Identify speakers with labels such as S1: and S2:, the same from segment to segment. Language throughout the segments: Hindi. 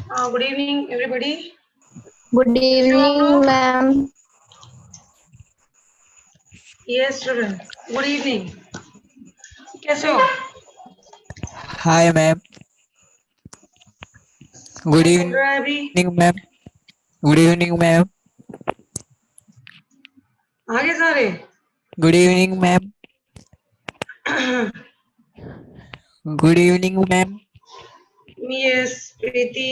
S1: Good evening, everybody.
S2: Good evening, ma'am.
S1: Yes, student. Good evening. कैसे हो?
S3: Hi ma'am. गुड
S1: क्या चल रहा है अभी?
S3: Evening ma'am. Good evening ma'am.
S1: आगे सारे?
S3: Good evening ma'am. Good evening ma'am.
S1: Yes, प्रीति.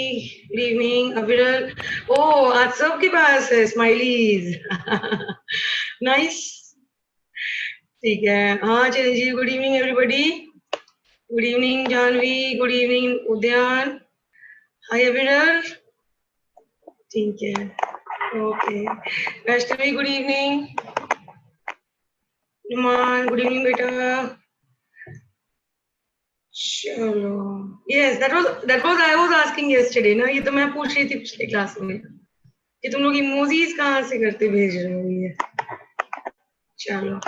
S1: Good evening, अविरल. Oh, आज सबके पास है स्माइलीज. Nice. ठीक है. हाँ चिरंजीव. Good evening, everybody. Good evening, Janvi. Good evening, उद्यान. Hi, अविरल. ठीक है. Okay. Vaishnavi. Good evening. Numan. Good evening, बेटा. चलो. Yes, that was I was asking yesterday ना. ये तो मैं पूछ रही थी पिछले क्लास में कि तुम लोग इमोजीज कहाँ से करते भेज रहे हो ये. चलो.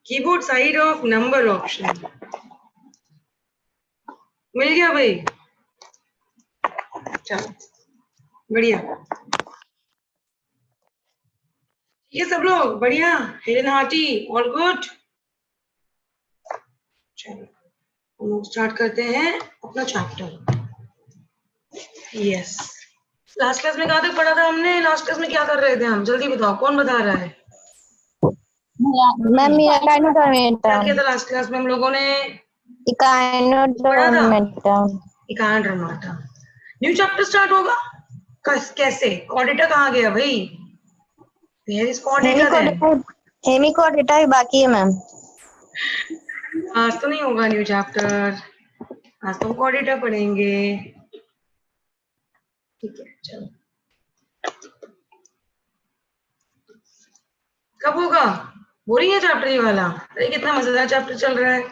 S1: Keyboard side of number option मिल गया भाई. चलो बढ़िया. ये सब लोग बढ़िया. Hale and hearty. All good. चलो हम लोग स्टार्ट करते हैं अपना चैप्टर. यस. लास्ट क्लास में कहाँ तक पढ़ा था हमने? लास्ट क्लास में क्या कर रहे थे हम? जल्दी बताओ. कौन बता रहा है?
S2: मैम
S1: क्या किया था लास्ट क्लास में हम लोगों ने? इकानोड्रमाटा. न्यू चैप्टर स्टार्ट होगा. कैसे? कॉर्डेटा कहाँ गया भाई? Where is Chordata then?
S2: Hemichordata ही बाकी है मैम.
S1: आज तो नहीं होगा न्यू चैप्टर. आज तो हम कॉर्डेटा पढ़ेंगे. ठीक है. चलो. कब होगा? बोरिंग है चैप्टर ये वाला. अरे कितना मजेदार चैप्टर चल रहा है.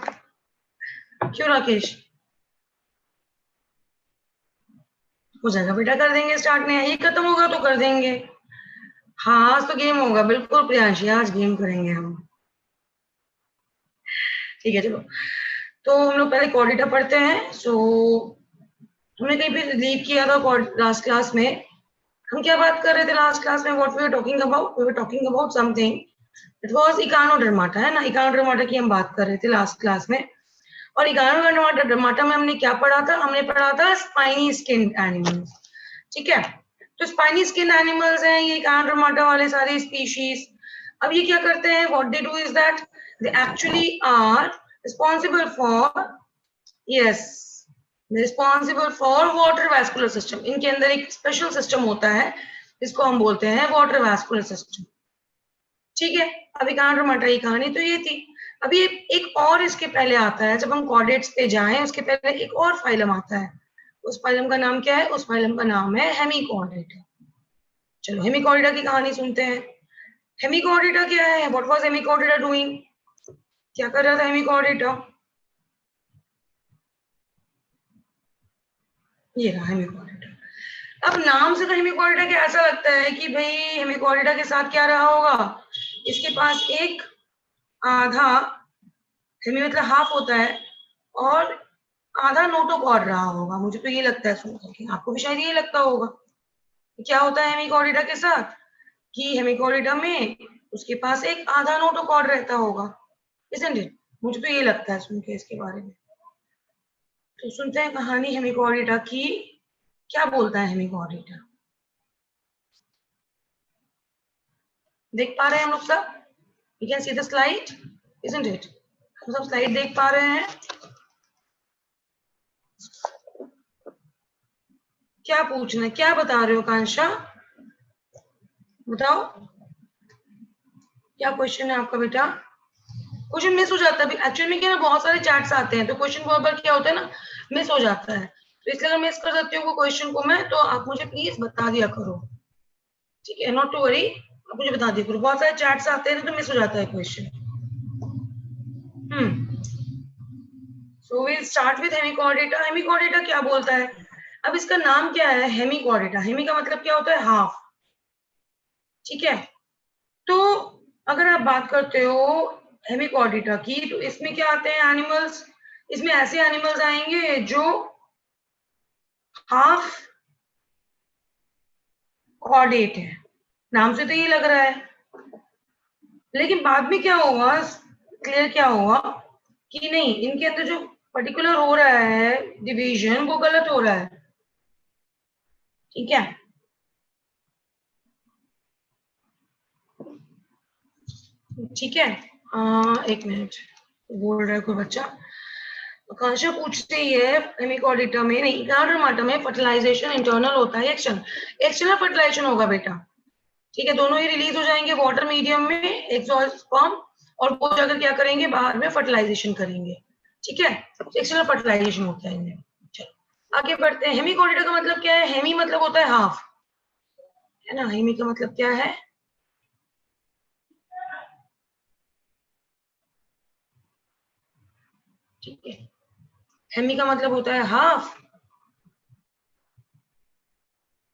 S1: क्यों राकेश? हो जाएगा बेटा. कर देंगे स्टार्ट में. ये खत्म होगा तो कर देंगे. हाँ आज तो गेम होगा. बिल्कुल प्रियांशी. आज गेम करेंगे हम. ठीक है. चलो तो हम लोग पहले कॉर्डेटा पढ़ते हैं. सो हमने कहीं पे लीव किया था लास्ट क्लास में. हम क्या बात कर रहे थे लास्ट क्लास में? What we were talking about? We were talking about something. It was Echinodermata है ना. इकानोडर्माटा की हम बात कर रहे थे लास्ट क्लास में. और इकानोडर्माटा में हमने क्या पढ़ा था? हमने पढ़ा था स्पाइनी स्किन एनिमल्स. ठीक है. तो स्पाइनी स्किन एनिमल्स हैं ये इकानोडर्माटा वाले सारे स्पीशीज. अब ये क्या करते हैं? What they do is that they actually are responsible for responsible for water vascular system. इनके अंदर एक स्पेशल सिस्टम होता है जिसको हम बोलते हैं वाटर वैस्कुलर सिस्टम. ठीक है. अभी इकानोडर्माटा की कहानी तो ये थी. अभी एक और इसके पहले आता है. जब हम कॉर्डेट्स पे जाएं उसके पहले एक और फाइलम आता है. उस फाइलम का नाम क्या है? उस फाइलम का नाम है हेमिकॉर्डेटा. चलो हेमिकॉर्डेटा की कहानी सुनते हैं. हेमिकॉर्डेटा क्या है? What was Hemichordata doing? क्या कर रहा था हेमिकॉर्डेटा? ये रहा हेमिकॉर्डेटा. अब नाम से तो हेमिकॉर्डेटा के ऐसा लगता है कि भाई हेमिकॉर्डेटा के साथ क्या रहा होगा? इसके पास एक आधा हेमी मतलब हाफ होता है और आधा नोटोकॉर्ड रहा होगा. मुझे तो ये लगता है सुन करके. आपको भी शायद ये लगता होगा. क्या होता है हेमिकॉर्डेटा के साथ? कि हेमिकॉर्डेटा में उसके पास एक आधा नोटोकॉर्ड रहता होगा. Isn't it? मुझे तो ये लगता है सुन के इसके बारे में. तो सुनते हैं कहानी हेमिकॉर्डेटा की. क्या बोलता है हेमिकॉर्डेटा? देख पा रहे हैं हम लोग सब? You can see the slide, isn't it? हम सब स्लाइड देख पा रहे हैं. क्या पूछना है? क्या बता रहे हो कांशा? बताओ क्या क्वेश्चन है आपका बेटा? क्वेश्चन मिस हो जाता है. एक्चुअली में क्या है, बहुत सारे चैट्स आते हैं तो क्वेश्चन बहुत बार क्या होता है ना, मिस हो जाता है. तो इसलिए अगर मिस कर सकती हूँ क्वेश्चन को मैं, तो आप मुझे प्लीज बता दिया करो. ठीक है. Not to worry. आप मुझे बता दिया करो. बहुत सारे चैट्स आते हैं तो मिस हो जाता है question. So we start with hemichordata. Hemichordata क्या बोलता है? अब इसका नाम क्या है? हेमिकॉर्डेटा. हेमी का मतलब क्या होता है? हाफ. ठीक है. तो अगर आप बात करते हो हेमिकॉर्डेटा की तो इसमें क्या आते हैं एनिमल्स? इसमें ऐसे एनिमल्स आएंगे जो हाफ कॉर्डेट है, नाम से तो ये लग रहा है, लेकिन बाद में क्या होगा, क्लियर क्या होगा कि नहीं, इनके अंदर जो पर्टिकुलर हो रहा है डिवीजन वो गलत हो रहा है। ठीक है, ठीक है। एक मिनट, बोल रहा है कोई बच्चा। आकांक्षा पूछते ही है हेमिकोडिटा में नहीं, गार्डरमाटा में फर्टिलाइजेशन इंटरनल होता है एक्सटर्नल? एक्सटर्नल फर्टिलाइजेशन होगा बेटा। ठीक है, दोनों ही रिलीज हो जाएंगे वाटर मीडियम में, एक्सोस्पर्म, और वो जाकर क्या करेंगे, बाहर में फर्टिलाइजेशन करेंगे। ठीक है, एक्सटर्नल फर्टिलाइजेशन होता है इनमें। चलो आगे बढ़ते हैं। हेमिकोडिटा का मतलब क्या है? हेमी मतलब होता है हाफ, है ना। हेमी का मतलब क्या है? ठीक है, हेमी का मतलब होता है हाफ,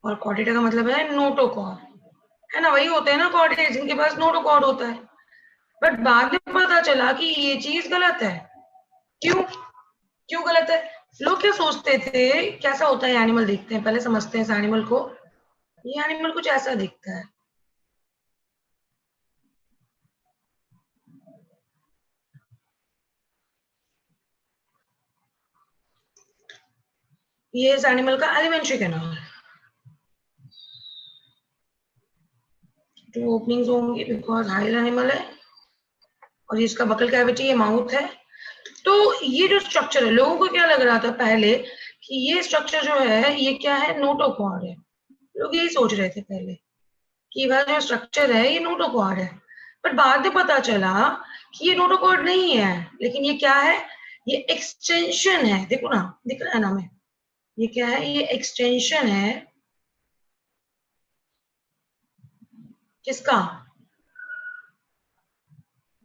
S1: और कॉर्डेटा का मतलब है नोटोकॉर्ड, है ना। वही होते हैं ना कॉर्डेट जिनके पास नोटोकॉर्ड होता है। बट बाद में पता चला कि ये चीज गलत है। क्यों? क्यों गलत है? लोग क्या सोचते थे, कैसा होता है एनिमल, देखते हैं पहले, समझते हैं इस एनिमल को। ये एनिमल कुछ ऐसा दिखता है, ये इस एनिमल का एलिमेंट्री कैनाल है। जो ओपनिंग्स होंगी बिकॉज हाइर एनिमल है, और इसका बकल कैविटी, ये माउथ है। तो ये जो स्ट्रक्चर है, लोगों को क्या लग रहा था पहले कि ये स्ट्रक्चर जो है ये क्या है, नोटोकॉर्ड है। लोग यही सोच रहे थे पहले कि वह जो स्ट्रक्चर है ये नोटोकॉर्ड है। पर बाद में पता चला कि ये नोटोकॉर्ड नहीं है, लेकिन ये क्या है, ये एक्सटेंशन है। देखो ना, दिख रहा है ना हमें, ये क्या है, ये एक्सटेंशन है किसका,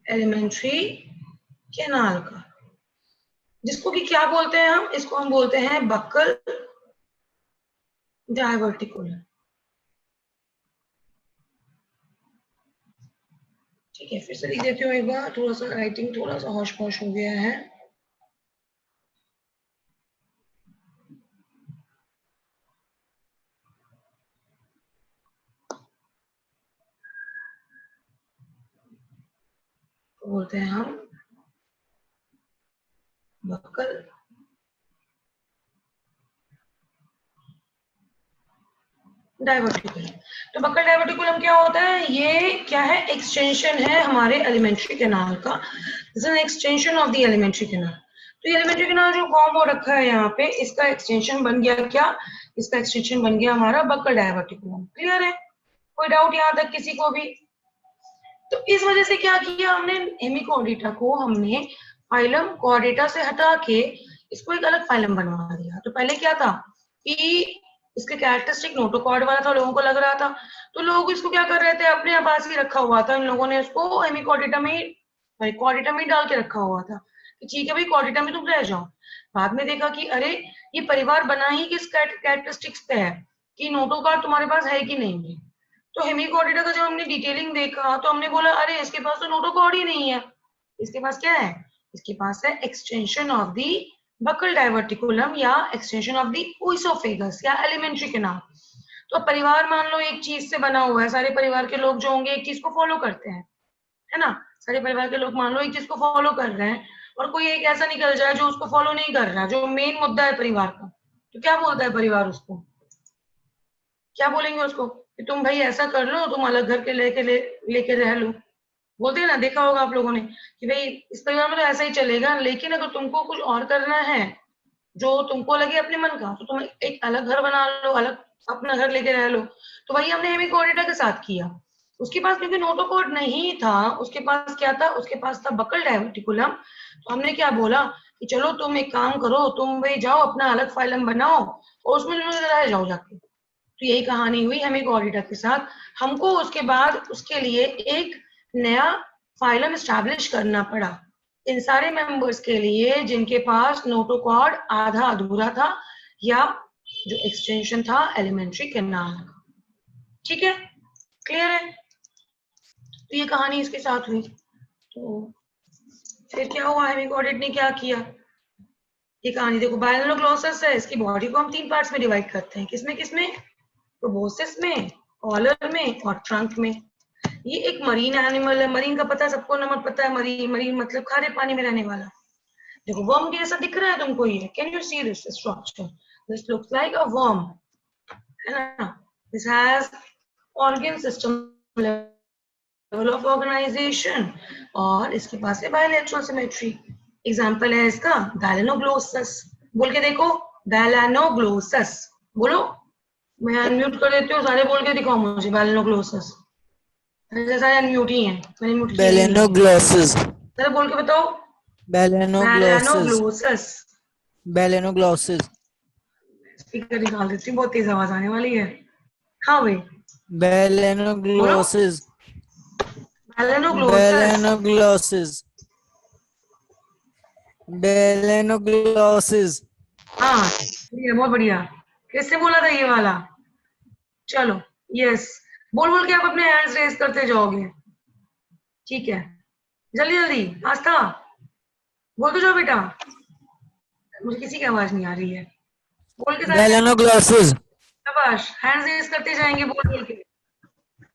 S1: एलिमेंट्री कैनाल का, जिसको कि क्या बोलते हैं हम, इसको हम बोलते हैं बक्कल डायवर्टिकुलम। ठीक है, फिर से लिख देती हूँ एक बार, थोड़ा सा राइटिंग थोड़ा सा होश पोश हो गया है। तो बोलते हैं हम बक्कल डायवर्टिकुलम। तो बक्कल डायवर्टिकुलम क्या होता है, ये क्या है, एक्सटेंशन है हमारे एलिमेंट्री कैनाल का। This is extension of the alimentary canal. तो ये एलिमेंट्री कैनाल जो फॉर्म हो रखा है यहाँ पे, इसका एक्सटेंशन बन गया क्या, इसका एक्सटेंशन बन गया हमारा बक्कल डायवर्टिकुलम। क्लियर है? कोई डाउट यहाँ तक किसी को भी? तो इस वजह से क्या किया हमने, हेमिकोडिटा को हमने फाइलम कॉर्डेटा से हटा के इसको एक अलग फाइलम बनवा दिया। तो पहले क्या था कि इसके कैरेक्टरिस्टिक नोटोकॉर्ड वाला था, लोगों को लग रहा था, तो लोग इसको क्या कर रहे थे, अपने पास ही रखा हुआ था। इन लोगों ने उसको हेमिकोडिटा में कॉर्डेटा में डाल के रखा हुआ था कि ठीक है भाई, कॉर्डेटा में तुम रह जाओ। बाद में देखा कि अरे, ये परिवार बना ही किस कैरेक्टरिस्टिक्स पे है, कि नोटोकॉर्ड तुम्हारे पास है कि नहीं है। तो हेमिकोडिटा का जब हमने डिटेलिंग देखा तो हमने बोला अरे, इसके पास तो नोटोकॉर्ड ही नहीं है। इसके पास क्या है, इसके पास है extension of the buckle diverticulum, या एक्सटेंशन ऑफ द ओइसोफेगस, या एलिमेंट्री कैनाल। तो परिवार मान लो एक चीज से बना हुआ है, सारे परिवार के लोग जो होंगे एक चीज को फॉलो करते हैं, है ना। सारे परिवार के लोग मान लो एक चीज को फॉलो कर रहे हैं, और कोई एक ऐसा निकल जाए जो उसको फॉलो नहीं कर रहा, जो मेन मुद्दा है परिवार का, तो क्या बोलता है परिवार उसको, क्या बोलेंगे उसको कि तुम भाई ऐसा कर लो, तुम अलग घर के लेके रह लो। बोलते हैं ना, देखा होगा आप लोगों ने कि भाई इस परिवार में तो ऐसा ही चलेगा, लेकिन अगर तुमको कुछ और करना है जो तुमको लगे अपने मन का, तो तुम एक अलग घर बना लो, अलग अपना घर लेके रह लो। तो वही हमने हेमिकोडिटा के साथ किया। उसके पास क्योंकि नोटोकॉर्ड नहीं था, उसके पास क्या था, उसके पास था बकल डायवर्टिकुलम। तो हमने क्या बोला कि चलो तुम एक काम करो, तुम भाई जाओ अपना अलग फाइलम बनाओ, और उसमें रह जाओ जाके। तो यही कहानी हुई हेमिकोडिटा के साथ। हमको उसके बाद उसके लिए एक नया फाइलम स्टैब्लिश करना पड़ा इन सारे मेंबर्स के लिए जिनके पास नोटोकॉर्ड आधा अधूरा था, या जो एक्सटेंशन था एलिमेंट्री कैनाल का। ठीक है, क्लियर है? तो ये कहानी इसके साथ हुई। तो फिर क्या हुआ, हेमिकोडिटा ने क्या किया, ये कहानी देखो, बायलोग्लोसस है, इसकी बॉडी को हम 3 पार्ट्स में डिवाइड करते हैं, किसमें किसमें, प्रोबोसिस में, कॉलर में और ट्रंक में। ये एक मरीन एनिमल है, मरीन का पता है सबको, नमक पता है, मरीन मरीन मतलब खारे पानी में रहने वाला। देखो वर्म जैसा दिख रहा है तुमको ये, can you see this structure, this looks like a worm, है ना। This has organ system level of organisation, और इसके पास है बायलैटरल सिमेट्री। एग्जांपल है इसका बैलेनोग्लोसस, बोल के देखो, बैलेनोग्लोसस बोलो। मैं अनम्यूट कर देती हूँ, सारे बोल के दिखाओ मुझे बैलेनोग्लोसस। सारे अनम्यूट ही हैं, मैंने म्यूट किया ही नहीं है।
S3: Balanoglossus.
S1: सारे बोल के बताओ।
S3: Balanoglossus.
S1: बैलेनोग्लोसस।
S3: Balanoglossus.
S1: स्पीकर निकाल देती हूँ, बहुत तेज आवाज आने वाली है। हाँ भाई बोलो,
S3: Balanoglossus.
S1: बैलेनोग्लोसस।
S3: Balanoglossus. Balanoglossus.
S1: हाँ बढ़िया, बहुत बढ़िया। किसने बोला था ये वाला? चलो यस, बोल बोल के आप अपने हैंड्स रेज करते जाओगे, ठीक है। जल्दी जल्दी, आस्था बोल तो जाओ बेटा, मुझे किसी की आवाज नहीं आ रही है, बोल के सारे।
S3: Balanoglossus.
S1: शाबाश, हैंड्स रेज करते जाएंगे बोल बोल के,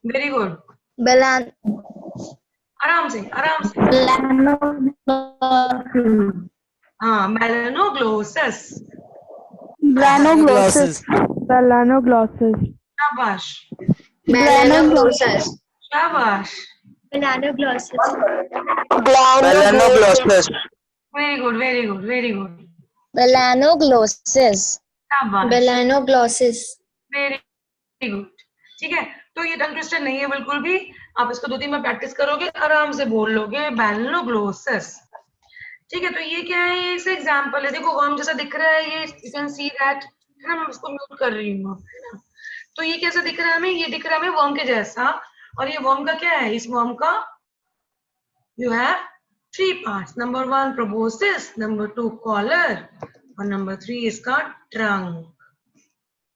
S1: वेरी गुड।
S2: Belan
S1: आराम से आराम से।
S2: Belanoglossus.
S1: हाँ मेलानोग्लोसस।
S3: Balanoglossus.
S4: Belanoglossus.
S1: शाबाश
S2: Belanoglossus.
S1: शाबाश,
S2: Belanoglossus.
S3: Balanoglossus.
S1: Very good very good very good,
S2: Belanoglossus.
S1: शाबाश,
S2: Belanoglossus.
S1: Very good. ठीक है, तो ये टंग ट्विस्टर नहीं है बिल्कुल भी, आप इसको 2-3 बार प्रैक्टिस करोगे आराम से बोल लोगे बैलेनोग्लोसस। ठीक है, तो ये क्या है, ये एक एग्जांपल है, देखो वर्म जैसा दिख रहा है ये, यू कैन सी दैट, है ना। मैं इसको म्यूट कर रही हूँ, है ना। तो ये कैसा दिख रहा है हमें, ये दिख रहा है हमें वर्म के जैसा, और ये वर्म का क्या है, इस वर्म का you have 3 parts. Number 1 proboscis, number 2 collar और number 3 इसका trunk।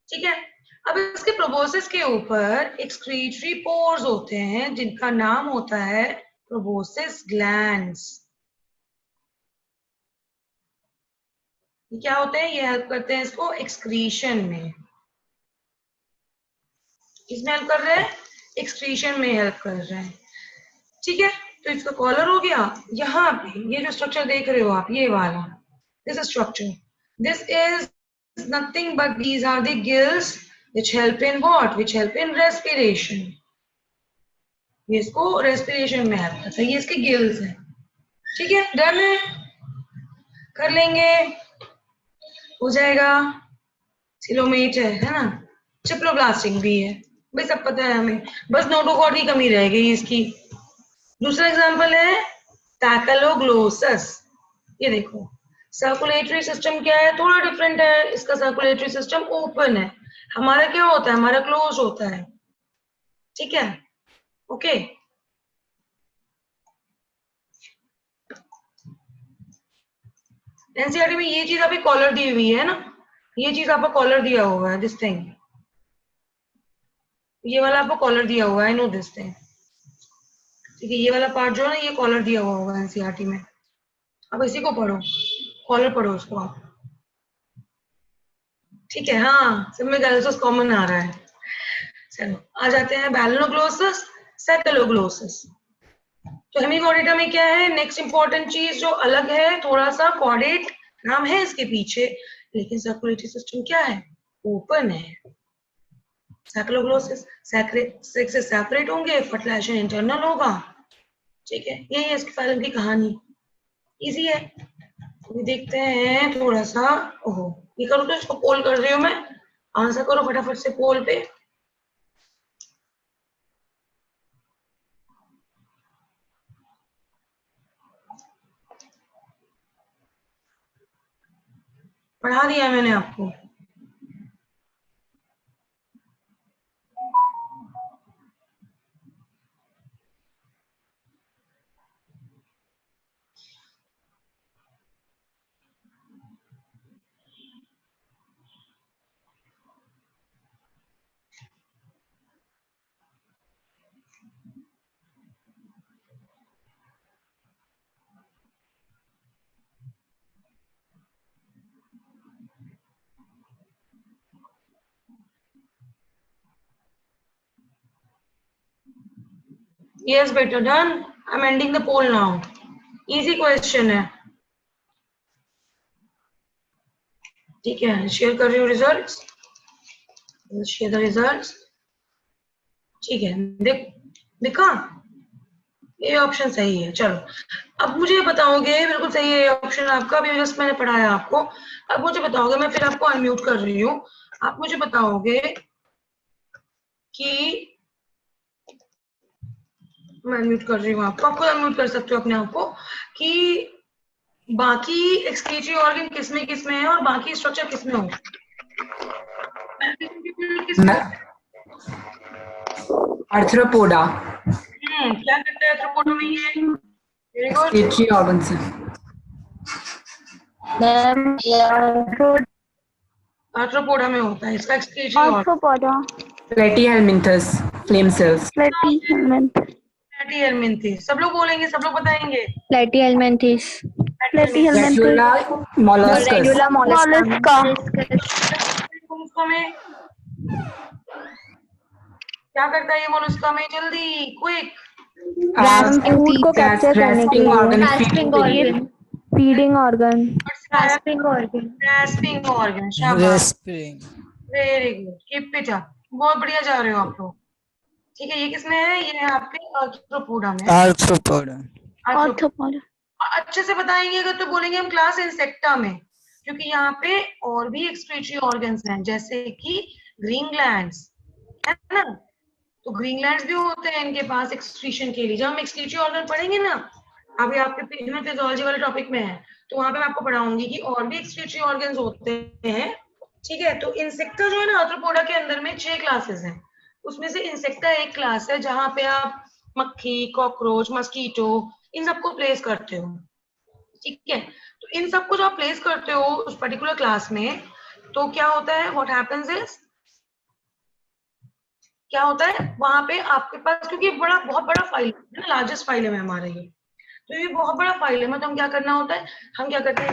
S1: ठीक है, अब इसके proboscis के ऊपर excretory pores होते हैं जिनका नाम होता है proboscis glands। ये क्या होते हैं, ये हेल्प करते हैं इसको एक्सक्रीशन में, किसमें हेल्प कर रहे हैं, एक्सक्रीशन में हेल्प कर रहे हैं। ठीक है, तो इसका कॉलर हो गया। यहाँ पे ये जो स्ट्रक्चर देख रहे हो आप, ये वाला, this structure, this is nothing but these are the gills which help in what, which help in respiration। ये इसको रेस्पिरेशन में हेल्प करता है, ये इसके गिल्स हैं। ठीक है, डन है, कर लेंगे, हो जाएगा। सिलोमेट है ना, चिप्लोब्लास्टिक भी है, भाई सब पता है हमें, बस नोटोकॉर्ड की कमी रह गई इसकी। दूसरा एग्जांपल है टैकेलोग्लोसस। ये देखो, सर्कुलेटरी सिस्टम क्या है, थोड़ा डिफरेंट है, इसका सर्कुलेटरी सिस्टम ओपन है, हमारा क्या होता है, हमारा क्लोज होता है। ठीक है, ओके। एनसीईआरटी में ये चीज आपकी कॉलर दी हुई है ना, ये चीज आपको कॉलर दिया हुआ है, दिस थिंग, ये वाला आपको कॉलर दिया हुआ है, आई नो दिस थिंग। ठीक है, ये वाला पार्ट जो है ना, ये कॉलर दिया हुआ होगा एनसीईआरटी में, अब इसी को पढ़ो, कॉलर पढ़ो उसको आप। ठीक है, हाँ सब में गैल्सोस कॉमन आ रहा है। चलो आ जाते हैं बैलेनोग्लोसस, सेकेलोग्लोसस। तो हेमिकॉर्डेटा में क्या है, नेक्स्ट इंपॉर्टेंट चीज जो अलग है थोड़ा सा, कॉर्डेट नाम है इसके पीछे, लेकिन सर्कुलेटरी सिस्टम क्या है, ओपन है। सैक्लोग्लोसिस सेक्स से सेपरेट होंगे, फर्टिलाइजेशन इंटरनल होगा। ठीक है, यही है इसकी फाइलम की कहानी, इजी है। अभी देखते हैं थोड़ा सा, ओहो ये करो तो, इसको पोल कर रही हूँ मैं, आंसर करो फटाफट से पोल पे। पढ़ा दिया मैंने आपको। Yes, better done. I'm ending the poll now. Easy question है. ठीक है, शेयर कर रही हूँ रिजल्ट्स. Share the results. ठीक है, दिखा. ये ऑप्शन सही है. चलो, अब मुझे बताओगे, बिल्कुल सही है ये ऑप्शन आपका भी, जस्ट मैंने पढ़ाया आपको. अब मुझे बताओगे, मैं फिर आपको अनम्यूट कर रही हूँ. आप मुझे बताओगे कि मैं अनम्यूट कर रही हूँ आपको. आप खुद अनम्यूट कर सकते हो अपने आप को कि बाकी एक्सक्रीटरी ऑर्गन किसमें है और बाकी स्ट्रक्चर किसमें हो.
S5: आर्थ्रोपोडा.
S1: क्या करता है आर्थ्रोपोडा में ये? Very good.
S5: एक्सक्रीटरी ऑर्गन्स है.
S1: आर्थ्रोपोडा में होता है इसका excretory organ.
S2: Arthropoda.
S5: Platyhelminthes. Flame cells.
S1: Platyhelminthes. सब लोग बोलेंगे, सब लोग बताएंगे.
S2: Platyhelminthes.
S5: Radula molluscs.
S2: Radula mollusca.
S1: Mollusca में क्या करता है ये मोलस्का में? जल्दी, क्विक.
S4: फूड को कैप्चर करने के लिए.
S2: Grasping organ.
S4: Feeding organ.
S2: Grasping organ.
S1: Grasping organ. शाबाश.
S3: Respiring.
S1: Very good. Keep it up. बहुत बढ़िया जा रहे हो आप लोग. ठीक है, ये किसमें है? ये है आपके आर्थ्रोपोडा में.
S3: Arthropoda.
S2: Arthropoda.
S1: अच्छे से बताएंगे अगर तो बोलेंगे हम क्लास इंसेक्टा में, क्योंकि यहाँ पे और भी एक्सक्रीटरी ऑर्गन्स हैं जैसे कि ग्रीन ग्लैंड्स, है ना. तो ग्रीन ग्लैंड्स भी होते हैं इनके पास एक्सक्रीशन के लिए. जब हम एक्सक्रीटरी ऑर्गन पढ़ेंगे ना, अभी आपके पेज में फिजियोलॉजी वाले टॉपिक में है, तो वहां पे मैं आपको पढ़ाऊंगी कि और भी एक्सक्रीटरी ऑर्गन्स होते हैं. ठीक है, तो इंसेक्टा जो है ना, आर्थ्रोपोडा के अंदर में 6 क्लासेस हैं. उसमें से इंसेक्टा एक क्लास है जहां पे आप मक्खी, कॉकरोच, मस्कीटो इन सबको प्लेस करते हो. ठीक है, तो इन सबको जो आप प्लेस करते हो उस पर्टिकुलर क्लास में, तो क्या होता है, व्हाट हैपेंस इज, क्या होता है वहां पे आपके पास, क्योंकि बहुत बड़ा फाइल है ना, लार्जेस्ट फाइल है हमारा ये, तो ये बहुत बड़ा फाइल है. तो हम क्या करना होता है, हम क्या करते हैं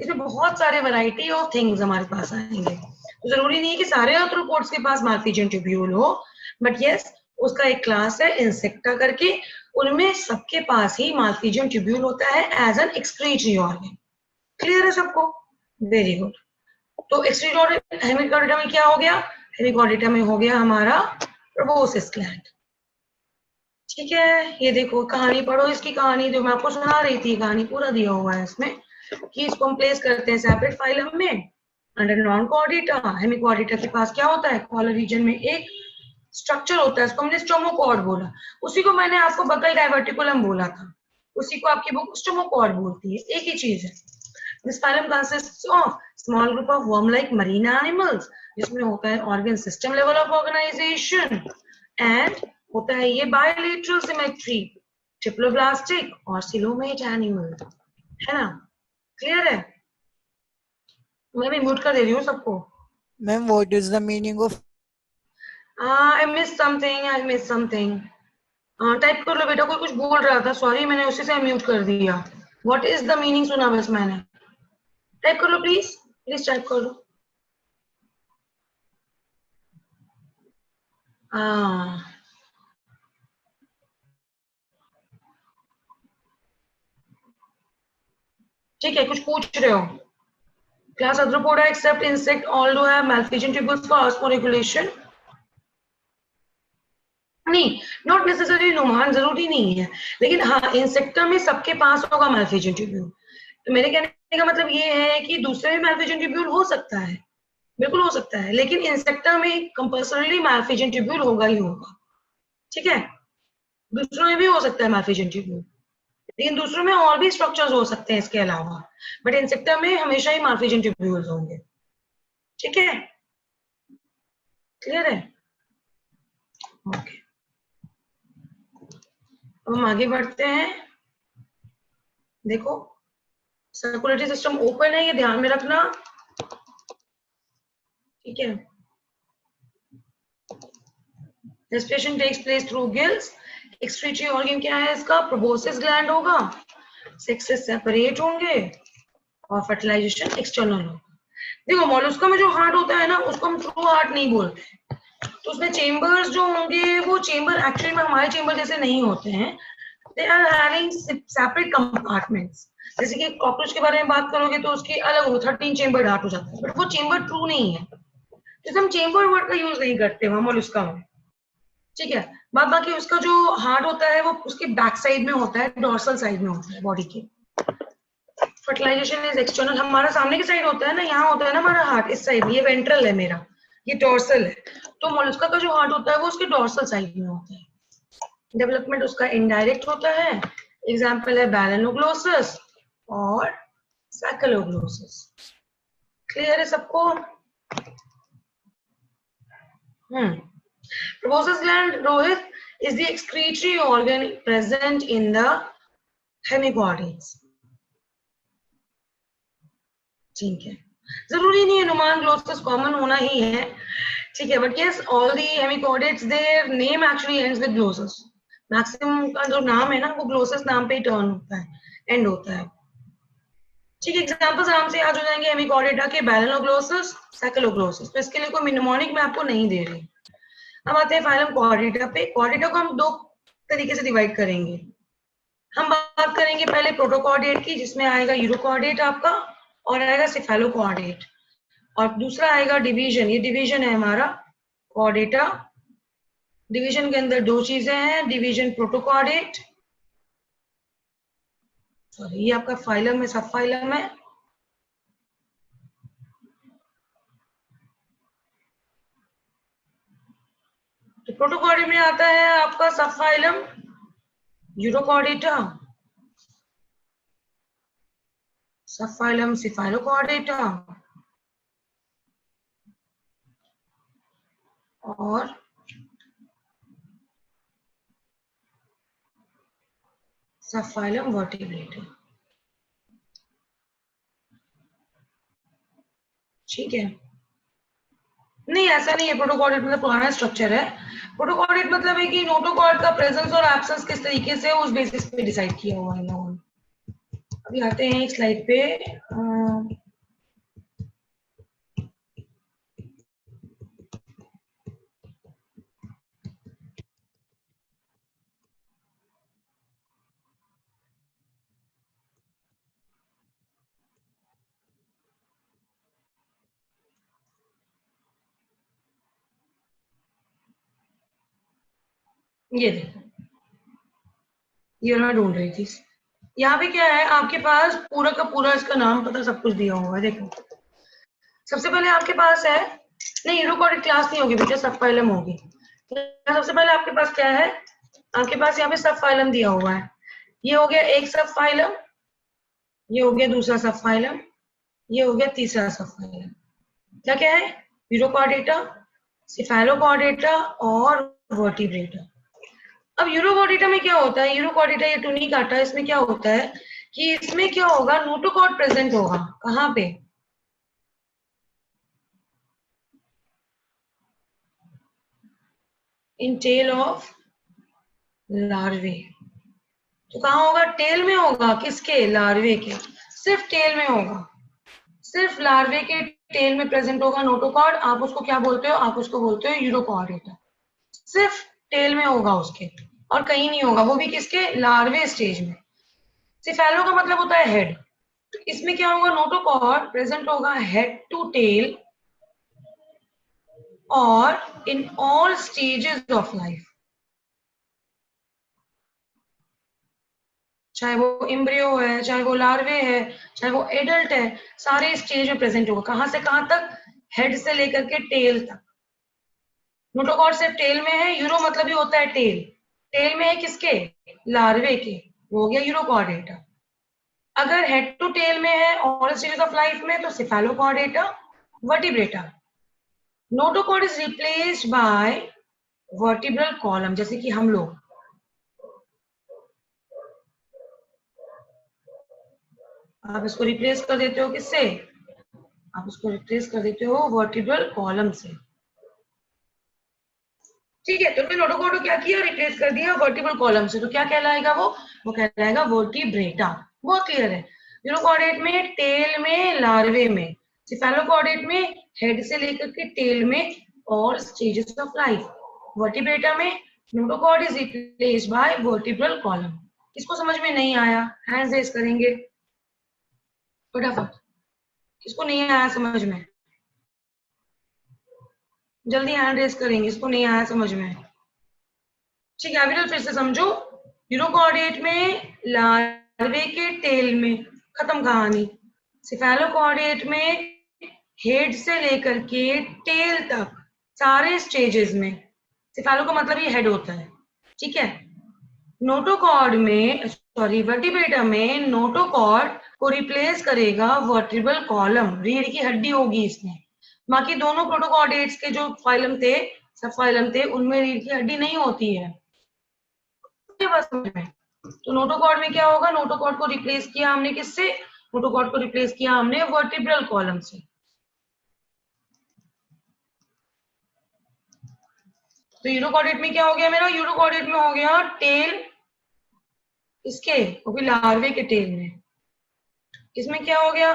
S1: इसमें बहुत सारे वैरायटी ऑफ थिंग्स हमारे पास आएंगे. तो जरूरी नहीं है कि सारे आर्थ्रोपोड्स के पास मार्फिजियन ट्यूब्यूल हो, बट यस उसका एक क्लास है इंसेक्टा करके, उनमें सबके पास ही मार्फिजियन ट्यूब्यूल होता है as an excretory organ. Clear है सबको? Very good. तो एक्सक्रीटरी ऑर्गन हेमिकॉर्डिटा में क्या हो गया? हेमिकॉर्डिटा में हो गया हमारा प्रोबोसिस ग्लैंड. ठीक है, ये देखो कहानी पढ़ो, इसकी कहानी जो मैं आपको सुना रही थी, कहानी पूरा दिया हुआ है इसमें कि इसको हम प्लेस करते हैं सेपरेट फाइलम में अंडर नॉन कॉर्डिटा. हेमिकॉर्डिटा के पास क्या होता है, कॉलर रीजन में एक स्ट्रक्चर होता है, उसको हमने स्टोमोकॉर्ड बोला. उसी को मैंने आपको बकल डाइवर्टिकुलम बोला था, उसी को आपकी बुक स्टोमोकॉर्ड बोलती है. एक ही चीज है. This phylum consists of small group of worm like marine animals, जिसमें होता है organ system level of organisation, and होता है ये बायलेटरल सिमेट्री, ट्रिप्लोब्लास्टिक और सिलोमेट एनिमल, है ना. क्लियर है? मैं भी म्यूट कर दे रही हूँ सबको.
S3: Ma'am, what is the meaning of
S1: I missed something. Type कर लो बेटा, कोई कुछ बोल रहा था, सॉरी मैंने उसी से म्यूट कर दिया. व्हाट इज द मीनिंग सुना बस मैंने. टाइप कर लो प्लीज टाइप कर लो. ठीक है, कुछ पूछ रहे हो. Class arthropoda except insect all do have Malpighian tubules for osmoregulation. नहीं, नॉट नेसेसरी नुमान, जरूरी नहीं है, लेकिन हाँ इंसेक्टा में सबके पास होगा माल्फिजियन ट्यूब्यूल. तो मेरे कहने का मतलब ये है कि दूसरे में माल्फिजियन ट्यूब्यूल हो सकता है, बिल्कुल हो सकता है, लेकिन इंसेक्टा में कंपल्सरीली माल्फिजियन ट्यूब्यूल होगा ही होगा. ठीक है, दूसरों में भी हो सकता है माल्फिजियन ट्यूब्यूल, लेकिन दूसरों में और भी स्ट्रक्चर्स हो सकते हैं इसके अलावा, बट इंसेक्टा में हमेशा ही माल्फिजियन ट्यूब्यूल्स होंगे. ठीक है, क्लियर है? ओके, अब हम आगे बढ़ते हैं. देखो सर्कुलेटरी सिस्टम ओपन है, ये ध्यान में रखना. ठीक है, respiration takes place through gills. Excretory organ क्या है इसका? प्रोबोसिस ग्लैंड होगा, सेक्सेस सेपरेट होंगे और फर्टिलाइजेशन एक्सटर्नल होगा. देखो मोलस्का में जो हार्ट होता है ना, उसको हम थ्रू हार्ट नहीं बोलते, तो तो उसमें चेम्बर्स जो होंगे वो चेम्बर एक्चुअली में हमारे चेम्बर जैसे नहीं होते हैं, they are having separate compartments. जैसे कि कॉकरोच के बारे में बात करोगे तो उसके अलग हो 13 चेम्बर हार्ट हो जाता है, बट वो चेम्बर ट्रू नहीं है, जैसे हम चेम्बर वर्ड का यूज नहीं करते वहां मोलस्का में, ठीक है। बाद बाकी उसका जो हार्ट होता है वो उसके बैक साइड में होता है, डोर्सल साइड में होता है बॉडी के। फर्टिलाइजेशन इज एक्सटर्नल, हमारा सामने की साइड होता है ना, यहाँ होता है ना हमारा हार्ट इस साइड, ये वेंट्रल है मेरा, ये डोर्सल है। तो मोलस्का का जो हार्ट होता है वो उसके डोर्सल साइड में होता है। डेवलपमेंट उसका इनडायरेक्ट होता है, एग्जाम्पल है बैलेनोग्लोसस और सैकेलोग्लोसस। क्लियर है सबको? Proboscis gland, Rohit, is the excretory organ present in the hemichordates. ठीक है, जरूरी नहीं है नुमान ग्लोसस कॉमन होना ही है, ठीक है, but yes all the hemichordates their name actually ends with glossus. Maximum का जो नाम है ना वो ग्लोसस नाम पे ही टर्न होता है, एंड होता है, ठीक है। एग्जांपल्स आराम से याद हो जाएंगे हेमिकॉर्डेटा के, बैलेनोग्लोसस, सैकेलोग्लोसस। तो इसके लिए कोई निमोनिक मैं आपको नहीं दे रही। अब आते हैं फाइलम कॉर्डेटा पे। कॉर्डेटा को हम दो तरीके से डिवाइड करेंगे। हम बात करेंगे पहले प्रोटोकॉर्डेट की, जिसमें आएगा यूरोकॉर्डेट आपका और आएगा सिफेलोकॉर्डेट, और दूसरा आएगा डिवीजन। ये डिवीजन है हमारा कॉर्डेटा। डिवीजन के अंदर दो चीजें हैं, डिवीजन प्रोटोकॉर्डेट, सॉरी ये आपका फाइलम है, सब फाइलम है, तो प्रोटोकॉर्डेट में आता है आपका सब फाइलम यूरोकॉर्डेटा, सब फाइलम सिफेलोकॉर्डेटा और सब फाइलम वर्टिब्रेटा, ठीक है। नहीं ऐसा नहीं है, प्रोटोकॉर्डेट मतलब पुराना स्ट्रक्चर है। प्रोटोकॉर्डेट मतलब है कि नोटोकॉर्ड का प्रेजेंस और एब्सेंस किस तरीके से उस बेसिस पे डिसाइड किया हुआ है लोगों ने। अभी आते हैं एक स्लाइड पे, ये देखो, ये मैं ढूंढ रही थी। यहाँ पे क्या है आपके पास, पूरा का पूरा इसका नाम पता सब कुछ दिया हुआ है। देखो सबसे पहले आपके पास है, नहीं यूरोकॉर्डेट क्लास नहीं होगी बेटा, सब फाइलम होगी। सबसे पहले आपके पास क्या है, आपके पास यहाँ पे सब फाइलम दिया हुआ है। ये हो गया एक सब फाइलम, ये हो गया दूसरा सब फाइलम, ये हो गया तीसरा सब फाइलम। क्या क्या है, यूरोकॉर्डेटा, सिफेलोकॉर्डेटा और वर्टिब्रेटा। अब यूरोकॉर्डेटा में क्या होता है, यूरोकॉर्डेटा ये टुनिकाटा, इसमें क्या होता है कि इसमें क्या होगा, नोटोकॉर्ड प्रेजेंट होगा। कहाँ पे, इन टेल ऑफ लार्वे। तो कहाँ होगा, टेल में होगा, किसके, लार्वे के, सिर्फ टेल में होगा, सिर्फ लार्वे के टेल में प्रेजेंट होगा नोटोकॉर्ड। आप उसको क्या बोलते हो, आप उसको बोलते हो यूरोकॉर्डेटा। सिर्फ टेल में होगा उसके, और कहीं नहीं होगा, वो भी किसके, लार्वे स्टेज में। सिफेलो का मतलब होता है हेड, तो इसमें क्या होगा, नोटोकॉर्ड प्रेजेंट होगा हेड टू टेल और in all stages of life, चाहे वो एम्ब्रियो है, चाहे वो लार्वे है, चाहे वो एडल्ट है, सारे स्टेज में प्रेजेंट होगा। कहां से कहां तक, हेड से लेकर के टेल तक। नोटोकॉर्ड सिर्फ टेल में है, यूरो मतलब ही होता है टेल, टेल में है किसके, लार्वे के, वो हो गया यूरोकॉर्डेटा। अगर हेड टू टेल में है ऑल स्टेजेस ऑफ लाइफ में, तो cephalochordata, vertebrata. Notochord is replaced by vertebral column, जैसे कि हम लोग, आप इसको रिप्लेस कर देते हो किससे, आप इसको रिप्लेस कर देते हो वर्टिब्रल कॉलम से, ठीक है। तो फिर नोटोकॉर्ड को क्या किया, रिप्लेस कर दिया वर्टिब्रल कॉलम से, तो क्या कहलाएगा वो कहलाएगा वर्टिब्रेटा। बहुत क्लियर है। यूरोकॉर्डेट में टेल में, लार्वे में, सिफेलोकॉर्डेट में हेड से लेकर के टेल में all stages of life. Vertebrata में notochord is replaced by vertebral column. किसको समझ में नहीं आया हैंड्स रेज करेंगे फटाफट. किसको नहीं आया समझ में जल्दी हैंड रेज करेंगे. इसको नहीं आया समझ में. ठीक है अभी तो फिर से समझो. यूरोकॉर्डेट में लार्वे के टेल में खत्म कहानी. सिफेलोकॉर्डेट में हेड से लेकर के टेल तक सारे स्टेजेस में. सिफेलो का मतलब ये हेड होता है. ठीक है. नोटोकॉर्ड में सॉरी वर्टिब्रेटा में नोटोकॉर्ड को रिप्लेस करेगा वर्टिब्रल कॉलम. रीढ़ की हड्डी होगी इसमें. बाकी दोनों प्रोटोकॉर्डेट्स के जो फाइलम थे सब फाइलम थे उनमें रीढ़ की हड्डी नहीं होती है. बस में तो नोटोकॉर्ड में क्या होगा. नोटोकॉर्ड को रिप्लेस किया हमने किससे. नोटोकॉर्ड को रिप्लेस किया हमने वर्टिब्रल कॉलम से. तो यूरोकॉर्डेट में क्या हो गया मेरा. यूरोकॉर्डेट में हो गया टेल इसके और फिर लार्वे के टेल में. इसमें क्या हो गया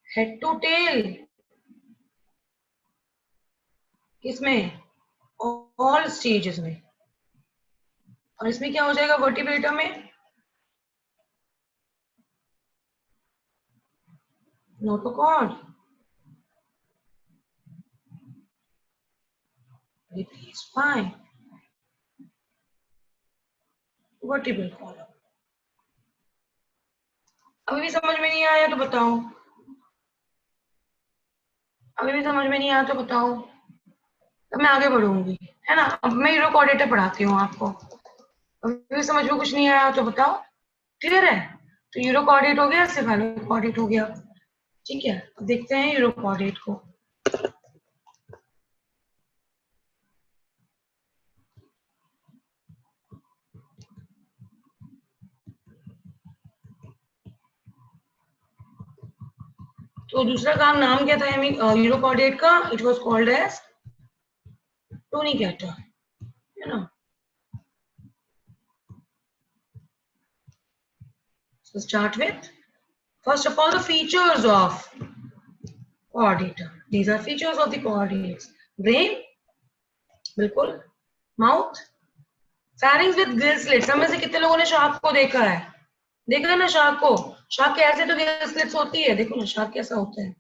S1: हेड टू टेल. इसमें ऑल स्टेजेस में. और इसमें क्या हो जाएगा वर्टिब्रेटा में notochord replaced by vertebral column. अभी भी समझ में नहीं आया तो बताओ. अभी भी समझ में नहीं आया तो बताओ. अब मैं आगे बढ़ूंगी है ना. अब मैं यूरोकॉर्डेट पढ़ाती हूँ आपको. अभी भी समझ में कुछ नहीं आया तो बताओ. क्लियर है. तो यूरोकॉर्डेट हो गया सिफेलोकॉर्डेट हो गया. ठीक है अब देखते हैं यूरोकॉर्डेट को. तो दूसरा काम नाम क्या था यूरोकॉर्डेट का. इट वाज कॉल्ड एज टोनिकेटर है ना. So start with first of all the features of chordator. These are features of the chordates. Brain, बिल्कुल. Mouth, pharynx with gill slits. हम में से कितने लोगों ने शार्क को देखा है. देखा है ना शार्क को. शार्क के ऐसे तो गिल स्लिट्स होती है. देखो ना शार्क कैसा होता है.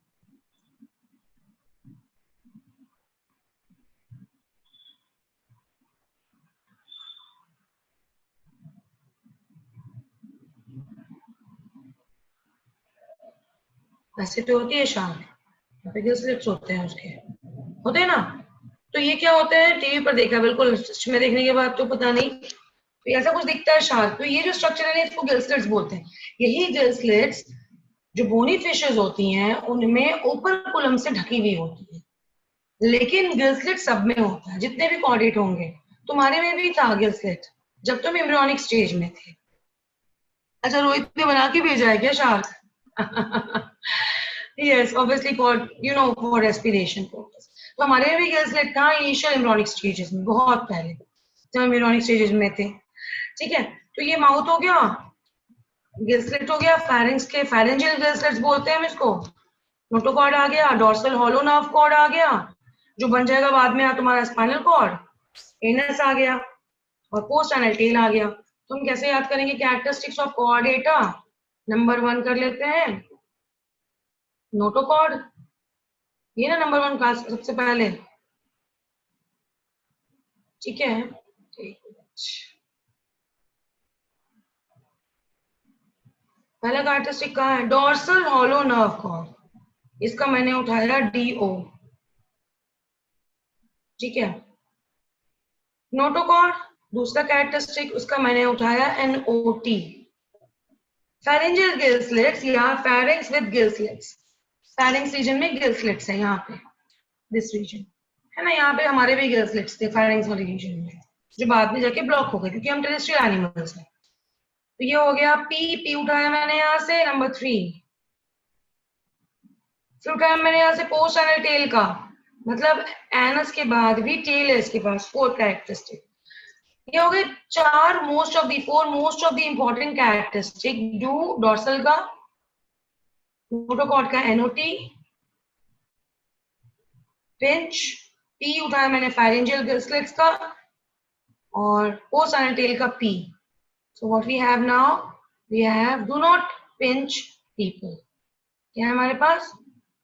S1: ऐसे तो होती है शार्क. गिल स्लिट्स होते हैं उसके. होते हैं ना. तो ये क्या होते हैं टीवी पर देखा बिल्कुल. में देखने के बाद तो पता नहीं. तो ऐसा कुछ दिखता है शार्क. तो ये जो स्ट्रक्चर है इसको गिल स्लिट्स बोलते हैं. यही गिल स्लिट्स जो बोनी फिशेस होती हैं उनमें ओपर्कुलम से ढकी हुई होती है. लेकिन गिल स्लिट सब में होता है. जितने भी कॉर्डेट होंगे. तुम्हारे में भी था गिल स्लिट जब तुम एम्ब्रियोनिक स्टेज में थे. अच्छा रोहित ने बना के भेजा है क्या shark. Yes obviously for you know for respiration purpose. तो हमारे में भी गिल स्लिट था इनिशियल एम्ब्रियोनिक स्टेजेस में बहुत पहले जब एम्ब्रियोनिक स्टेजेस में थे. ठीक है. तो ये माउथ हो गया. गिल स्लिट हो गया. फेरिंग्स के फेरेंजियल गिल स्लिट्स बोलते हैं हम इसको. नोटोकॉर्ड आ गया. डोर्सल हॉलो नर्व कॉर्ड आ गया जो बन जाएगा बाद में तुम्हारा स्पाइनल कॉर्ड. एनस आ गया और पोस्ट एनल टेल आ गया. तो हम कैसे याद करेंगे कैरेक्टरिस्टिक्स ऑफ कॉर्डेटा. नंबर 1 कर लेते हैं नोटोकॉर्ड. ये ना नंबर 1 का सबसे पहले. ठीक है. पहला कैरेक्टरिस्टिक कहाँ है. Dorsal hollow nerve cord. इसका मैंने उठाया DO. ठीक है. नोटोकॉर्ड दूसरा कैरेक्टरिस्टिक उसका मैंने उठाया NOT. फेरेंजियल गिल स्लिट्स या pharynx with gill slits. Pharynx reason में गिल स्लिट्स है यहाँ पे. दिस रीजन है ना. यहाँ पे हमारे भी गिल स्लिट्स थे फेरिंग्स वाले रीजन में जो बाद में जाके ब्लॉक हो गए क्योंकि हम टेरेस्ट्रियल एनिमल्स हैं. तो ये हो गया P उठाया मैंने यहाँ से नंबर 3. फिर उठाया मैंने यहाँ से पोस्ट एनल टेल का. मतलब एनस के बाद भी टेल है इसके पास. 4 कैरेक्टरिस्टिक. ये हो गए 4 most of the important characteristic. Do dorsal का, नोटोकॉर्ड का NOT, पिंच, पी उठाया मैंने फायरेंजियल गिल्सलेट्स का और पोस्ट एनल टेल का P. So what we have now, we have do not pinch people. क्या है हमारे पास?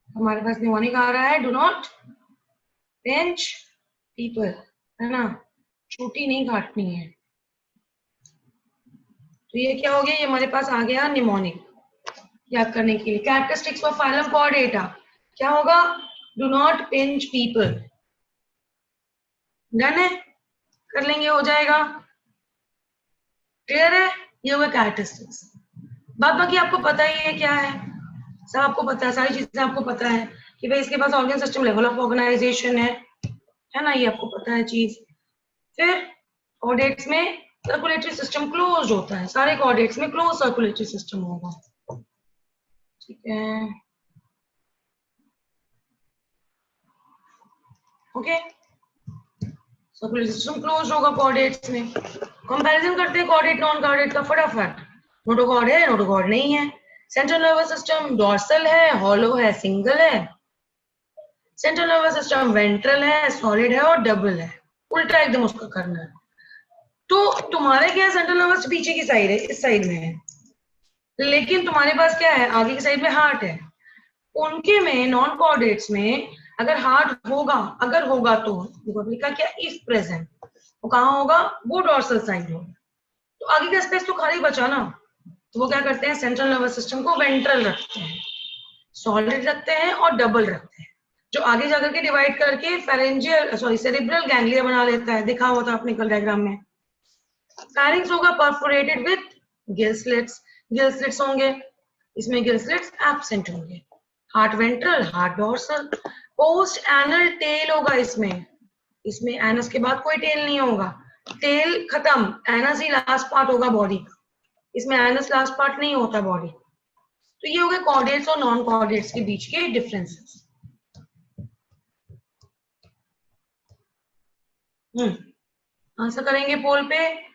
S1: हमारे पास निमोनिक आ रहा है, डू नॉट पिंच पीपल, है ना, चूटी नहीं काटनी है. तो ये क्या हो गया, ये हमारे पास आ गया निमोनिक. याद करने के लिए कैरेक्टरिस्टिक्स ऑफ फाइलम कॉर्डेटा क्या होगा, do not pinch people. Done है, कर लेंगे, हो जाएगा. क्लियर है, ये हुए कैरेक्टरिस्टिक्स. बाकी आपको पता ही है क्या है, सब आपको पता है, सारी चीजें आपको पता है कि भाई इसके पास organ system, level of organisation है ना, ये आपको पता है चीज. फिर कॉर्डेट्स में सर्कुलेटरी सिस्टम क्लोज होता है, सारे कॉर्डेट्स में क्लोज सर्कुलेटरी सिस्टम होगा. ठीक है, ओके. सर्कुलेटरी सिस्टम क्लोज होगा कॉर्डेट्स में. कंपैरिजन करते हैं कॉर्डेट नॉन कॉर्डेट का फटाफट. नोटोकॉर्ड है, नोटोकॉर्ड नहीं है. सेंट्रल नर्वस सिस्टम डॉर्सल है, हॉलो है, सिंगल है. सेंट्रल नर्वस सिस्टम वेंट्रल है, सॉलिड है और डबल है. उल्टा एकदम उसका करना है. तो तुम्हारे क्या है, सेंट्रल नर्वस पीछे की साइड है, इस साइड में है, लेकिन तुम्हारे पास क्या है, आगे की साइड में हार्ट है. उनके में नॉन कॉर्डेट्स में अगर हार्ट होगा, अगर होगा तो देखो लिखा क्या, इफ प्रेजेंट, वो कहाँ होगा, वो डॉर्सल साइड होगा. तो आगे का स्पेस तो खाली बचा ना, तो वो क्या करते हैं, सेंट्रल नर्वस सिस्टम को वेंट्रल रखते हैं, सॉलिड रखते हैं और डबल रखते हैं, जो आगे जाकर के डिवाइड करके फेरेंजियल सेरिब्रल गैंग्लिया बना लेता है. देखा हुआ था आपने कल डायग्राम में. फायरिंग्स होगा परफोरेटेड विथ गिल्सलेट्स, गिल्सलेट्स होंगे, इसमें गिल्सलेट्स एब्सेंट होंगे. Heart ventral, heart dorsal. Post anal tell होगा इसमें एनस के बाद कोई टेल नहीं होगा, टेल खत्म, एनस ही लास्ट पार्ट होगा बॉडी का, इसमें एनस लास्ट पार्ट नहीं होता बॉडी. तो ये हो गए कॉर्डेट्स और नॉन कॉर्डेट्स के बीच के डिफरेंसेस. आंसर करेंगे पोल पे.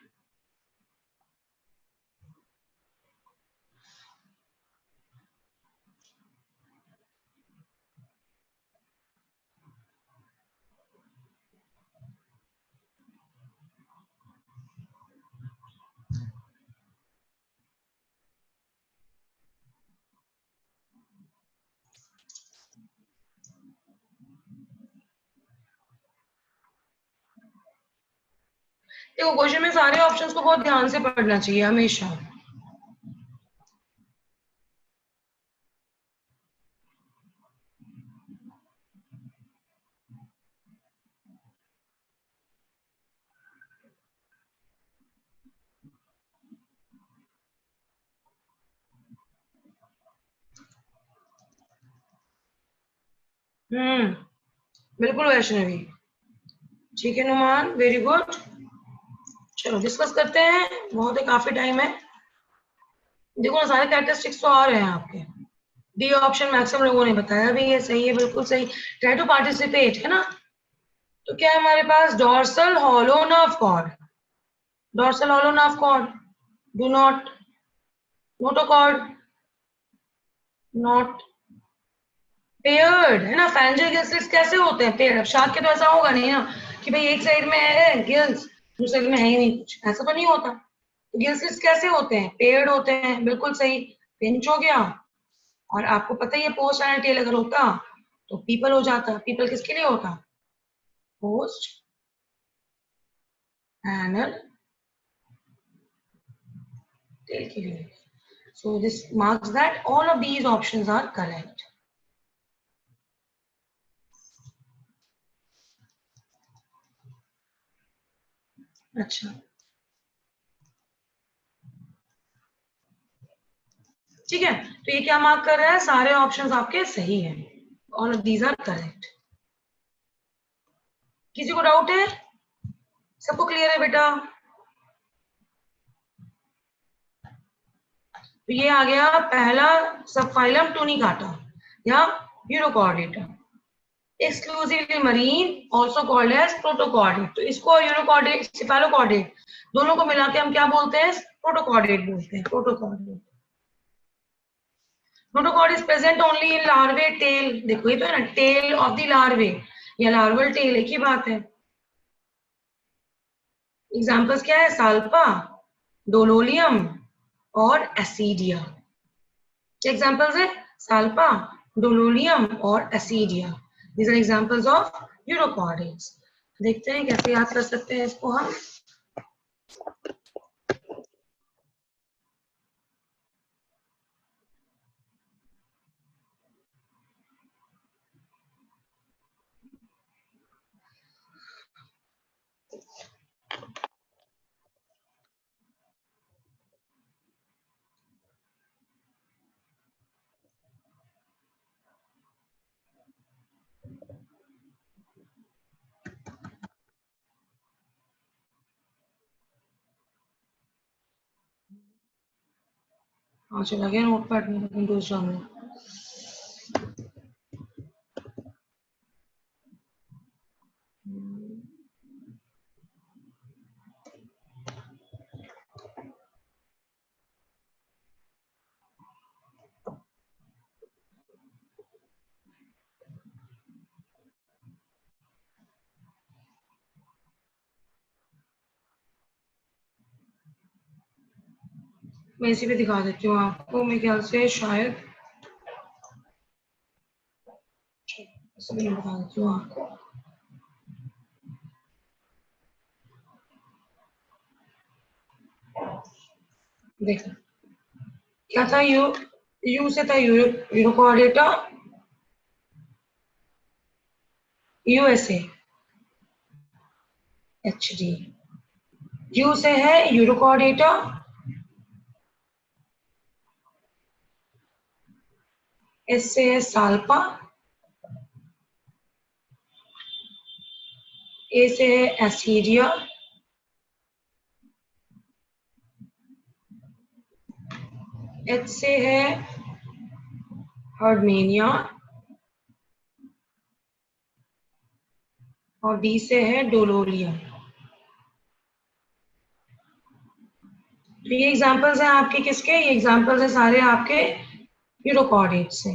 S1: देखो क्वेश्चन में सारे ऑप्शंस को बहुत ध्यान से पढ़ना चाहिए हमेशा. बिल्कुल वैष्णवी. ठीक है नुमान, वेरी गुड. चलो डिस्कस करते हैं, बहुत है, काफी टाइम है. देखो ना सारे कैरेक्टरिस्टिक्स तो आ रहे हैं आपके. डी ऑप्शन मैक्सिमम लोगों ने बताया भी है, सही है, बिल्कुल सही. ट्राई टू पार्टिसिपेट, है ना. तो क्या है हमारे पास, dorsal hollow nerve cord, dorsal hollow nerve cord, do not, notochord, not paired, है ना. फेरेंजियल गिल्सलेट्स कैसे होते हैं पेयर्ड? अब शार्क के तो ऐसा होगा नहीं ना कि भाई एक साइड में है गिल्स, दूसरी साइड में है ही नहीं कुछ, ऐसा तो नहीं होता. तो गिल्सलेट्स कैसे होते हैं, पेयर्ड होते हैं, बिल्कुल सही. पिंच हो गया, और आपको पता ही है पोस्ट एनल टेल अगर होता तो पीपल हो जाता. पीपल किसके लिए होता, पोस्ट एनल टेल के लिए. So this marks that all of these options are correct. अच्छा, ठीक है. तो ये क्या मार्क कर रहा है, सारे ऑप्शंस आपके सही हैं, all of these are correct. किसी को डाउट है? सबको क्लियर है बेटा? तो ये आ गया पहला सब फाइलम टूनिकाटा या urochordata, exclusively marine, also called as protochordate. तो इसको यूरोकॉर्डेट, सिफेलोकॉर्डेट दोनों को मिला के हम क्या बोलते हैं, प्रोटोकॉर्डेट बोलते हैं, protochordate. Notochord is present only in larvae tail. देखो ये तो है ना, tail of the larvae. या लार्वल टेल, एक ही बात है। एग्जाम्पल्स क्या है? साल्पा, डोलोलियम और एसिडिया। क्या एग्जाम्पल्स है? साल्पा, डोलोलियम और Ascidia. These are examples of urochordates. देखते हैं कैसे याद कर सकते हैं इसको हम। हाँ चला गया नोटपैड में, लेकिन दूसरा में। मैं इसी पे दिखा देती हूँ आपको, मेरे ख्याल से शायद इसमें दिखा देती हूँ आपको। देखो क्या था, यू से था यूरोकॉर्डेटा यूएसए एचडी। यू से है यूरोकॉर्डेटा एस से है साल्पा, ए से है एसिडिया, एच से है हर्डमेनिया और डी से है डोलोलियम। तो ये एग्जांपल्स हैं आपके किसके? ये एग्जांपल्स हैं सारे आपके यूरोकॉर्डेट्स से।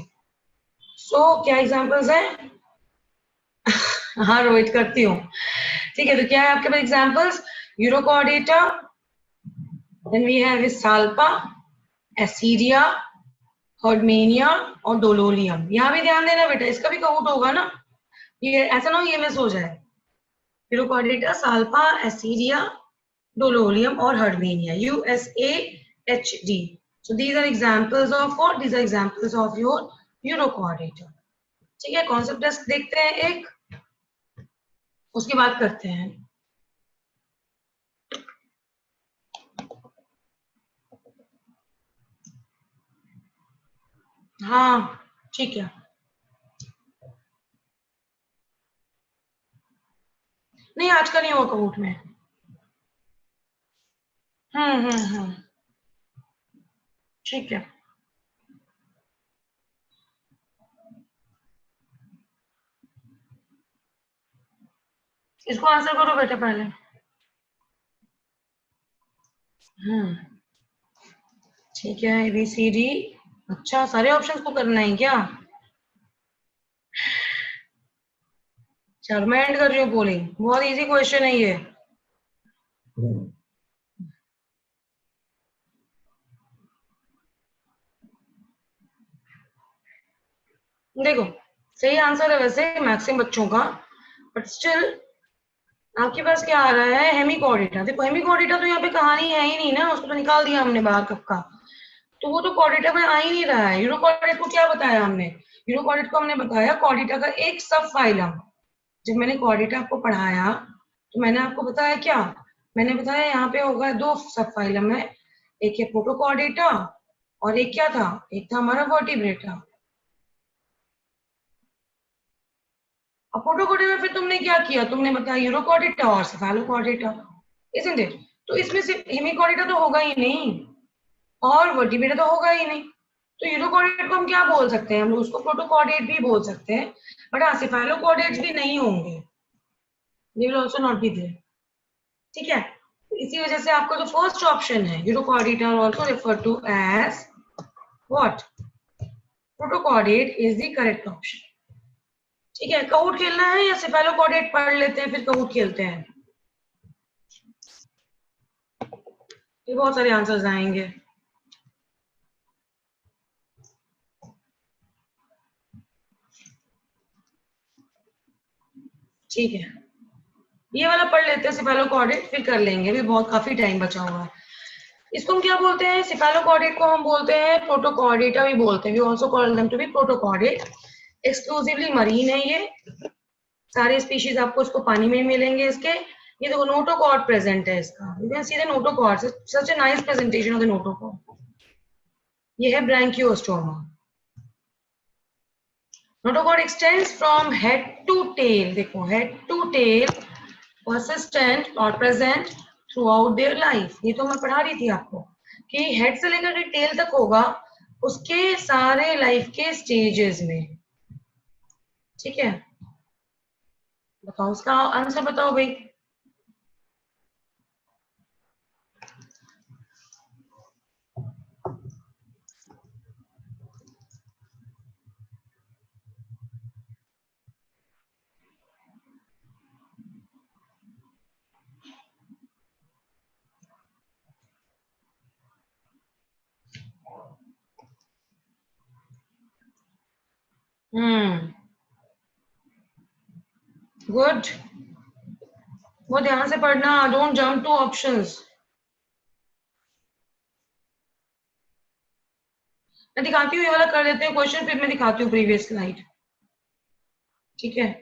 S1: क्या एग्जांपल्स हैं? हाँ रोहित करती हूँ, ठीक है। तो क्या है आपके पास examples? Urochordata, then we have Salpa, Ascidia, Herdmania और डोलोलियम। यहाँ भी ध्यान देना बेटा, इसका भी काउंट होगा ना, ये ऐसा ना हो ये मिस हो जाए। यूरोकॉर्डेटा, साल्पा, एसिडिया, डोलोलियम और हर्डमेनिया, USAHD। So these are examples of what? These are examples of your urochordata. ठीक है, कॉन्सेप्ट टेस्ट देखते हैं एक, उसके बाद करते हैं। हाँ ठीक है, नहीं आज का नहीं हुआ काउंट में। ठीक है, इसको आंसर करो बेटा पहले। ठीक है, ABCD। अच्छा सारे ऑप्शंस को करना है क्या? चल मैं एंड कर रही हूँ पोलिंग, बहुत इजी क्वेश्चन है ये। देखो सही आंसर है वैसे मैक्सिमम बच्चों का, बट स्टिल आपके पास क्या आ रहा है? हेमिकॉर्डेटा। देखो हेमिकॉर्डेटा तो यहाँ पे कहानी है ही नहीं ना, उसको तो निकाल दिया हमने बाहर कब का, तो वो तो कॉर्डेटा में आ ही नहीं रहा है। यूरोकॉर्डेट को क्या बताया हमने? यूरोकॉर्डेट को हमने बताया कॉर्डेटा का एक सब फाइलम। जब मैंने कॉर्डेटा आपको पढ़ाया तो मैंने आपको बताया क्या? मैंने बताया यहाँ पे होगा दो सब फाइलम है, एक है प्रोटोकॉर्डेटा और एक क्या था? एक था हमारा वर्टिब्रेटा। अब प्रोटोकॉर्डेटा में फिर तुमने क्या किया? तुमने बताया यूरोकॉर्डेटा और सेफेलोकॉर्डेटा, इजंट इट? तो इसमें सिर्फ हेमिकॉर्डेटा तो होगा ही नहीं और वर्टिब्रेटा तो होगा ही नहीं, तो यूरोकॉर्डेट को हम क्या बोल सकते हैं? हम उसको प्रोटोकॉर्डेट भी बोल सकते हैं, बट हाँ सेफेलोकॉर्डेट्स भी नहीं होंगे, they will also not be there. ठीक है, इसी वजह से आपका जो फर्स्ट ऑप्शन है urochordate are also referred to as what? Protochordate is the correct option. ठीक है, काउट खेलना है या सिफेलोकॉर्डेट पढ़ लेते हैं फिर काउट खेलते हैं? ये बहुत सारे आंसर्स आएंगे। ठीक है, ये वाला पढ़ लेते हैं सिफेलोकॉर्डेट, फिर कर लेंगे, अभी बहुत काफी टाइम बचा हुआ है। इसको हम क्या बोलते हैं? सिफेलोकॉर्डेट को हम बोलते हैं प्रोटोकॉर्डेटा भी बोलते हैं। We also call them to be protochordate. Exclusively marine है ये, सारे स्पीशीज आपको इसको पानी में ही मिलेंगे इसके। ये देखो नोटोकॉर्ड प्रेजेंट है इसका, you can see the notochord, such a nice presentation of the notochord. ये है branchiostoma. Notochord extends from head to tail, देखो हेड टू टेल, persistent और present throughout their life. ये तो मैं पढ़ा रही थी आपको कि हेड से लेकर के टेल तक होगा उसके सारे लाइफ के स्टेजेस में। ठीक है, बताओ उसका आंसर बताओ भाई। गुड, वो ध्यान से पढ़ना, डोंट जंप टू ऑप्शंस। मैं दिखाती हूँ, ये वाला कर लेते हैं क्वेश्चन, फिर मैं दिखाती हूँ प्रीवियस स्लाइड। ठीक है,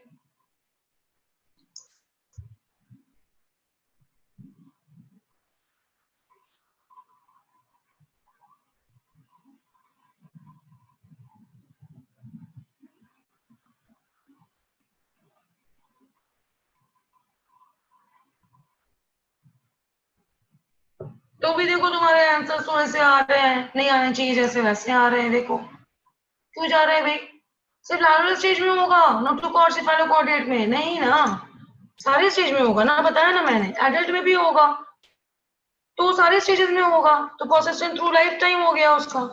S1: तो भी देखो तुम्हारे आंसर तो ऐसे आ रहे हैं, नहीं आने चाहिए जैसे वैसे आ रहे हैं। देखो क्यों जा रहे हैं भाई? सिर्फ लार्वल स्टेज में होगा, नोटोकॉर्ड सिफेलोकॉर्डेट में नहीं ना, सारे स्टेज में होगा ना, बताया ना मैंने, एडल्ट में भी होगा, तो सारे स्टेजेस में होगा। तो परसिस्टेंट थ्रू लाइफ टाइम हो गया उसका,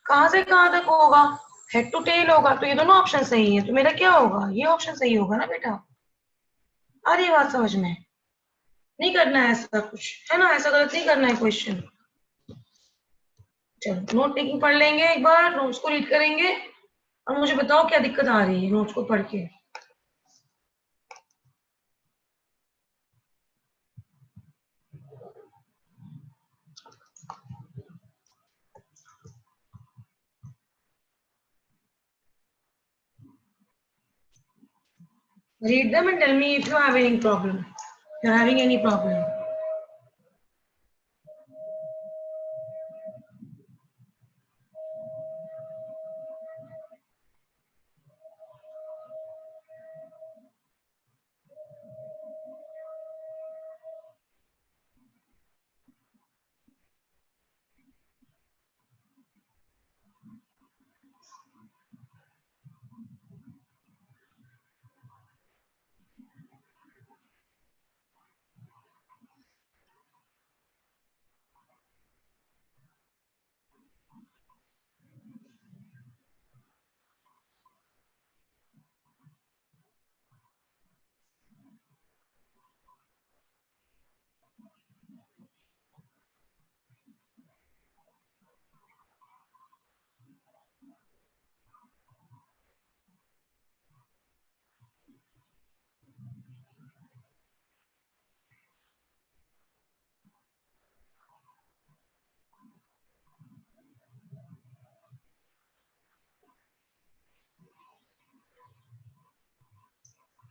S1: कहां से कहां तक होगा? हेड टू टेल होगा। तो ये दोनों ऑप्शन सही है, तो मेरा क्या होगा? ये ऑप्शन सही होगा ना बेटा। आ रही बात समझ में? नहीं करना है ऐसा कुछ, है ना, ऐसा गलत नहीं करना है क्वेश्चन। चलो नोट टेकिंग पढ़ लेंगे एक बार, नोट्स को रीड करेंगे और मुझे बताओ क्या दिक्कत आ रही है नोट्स को पढ़ के। Read them and tell me if you have any problem. If you're having any problem.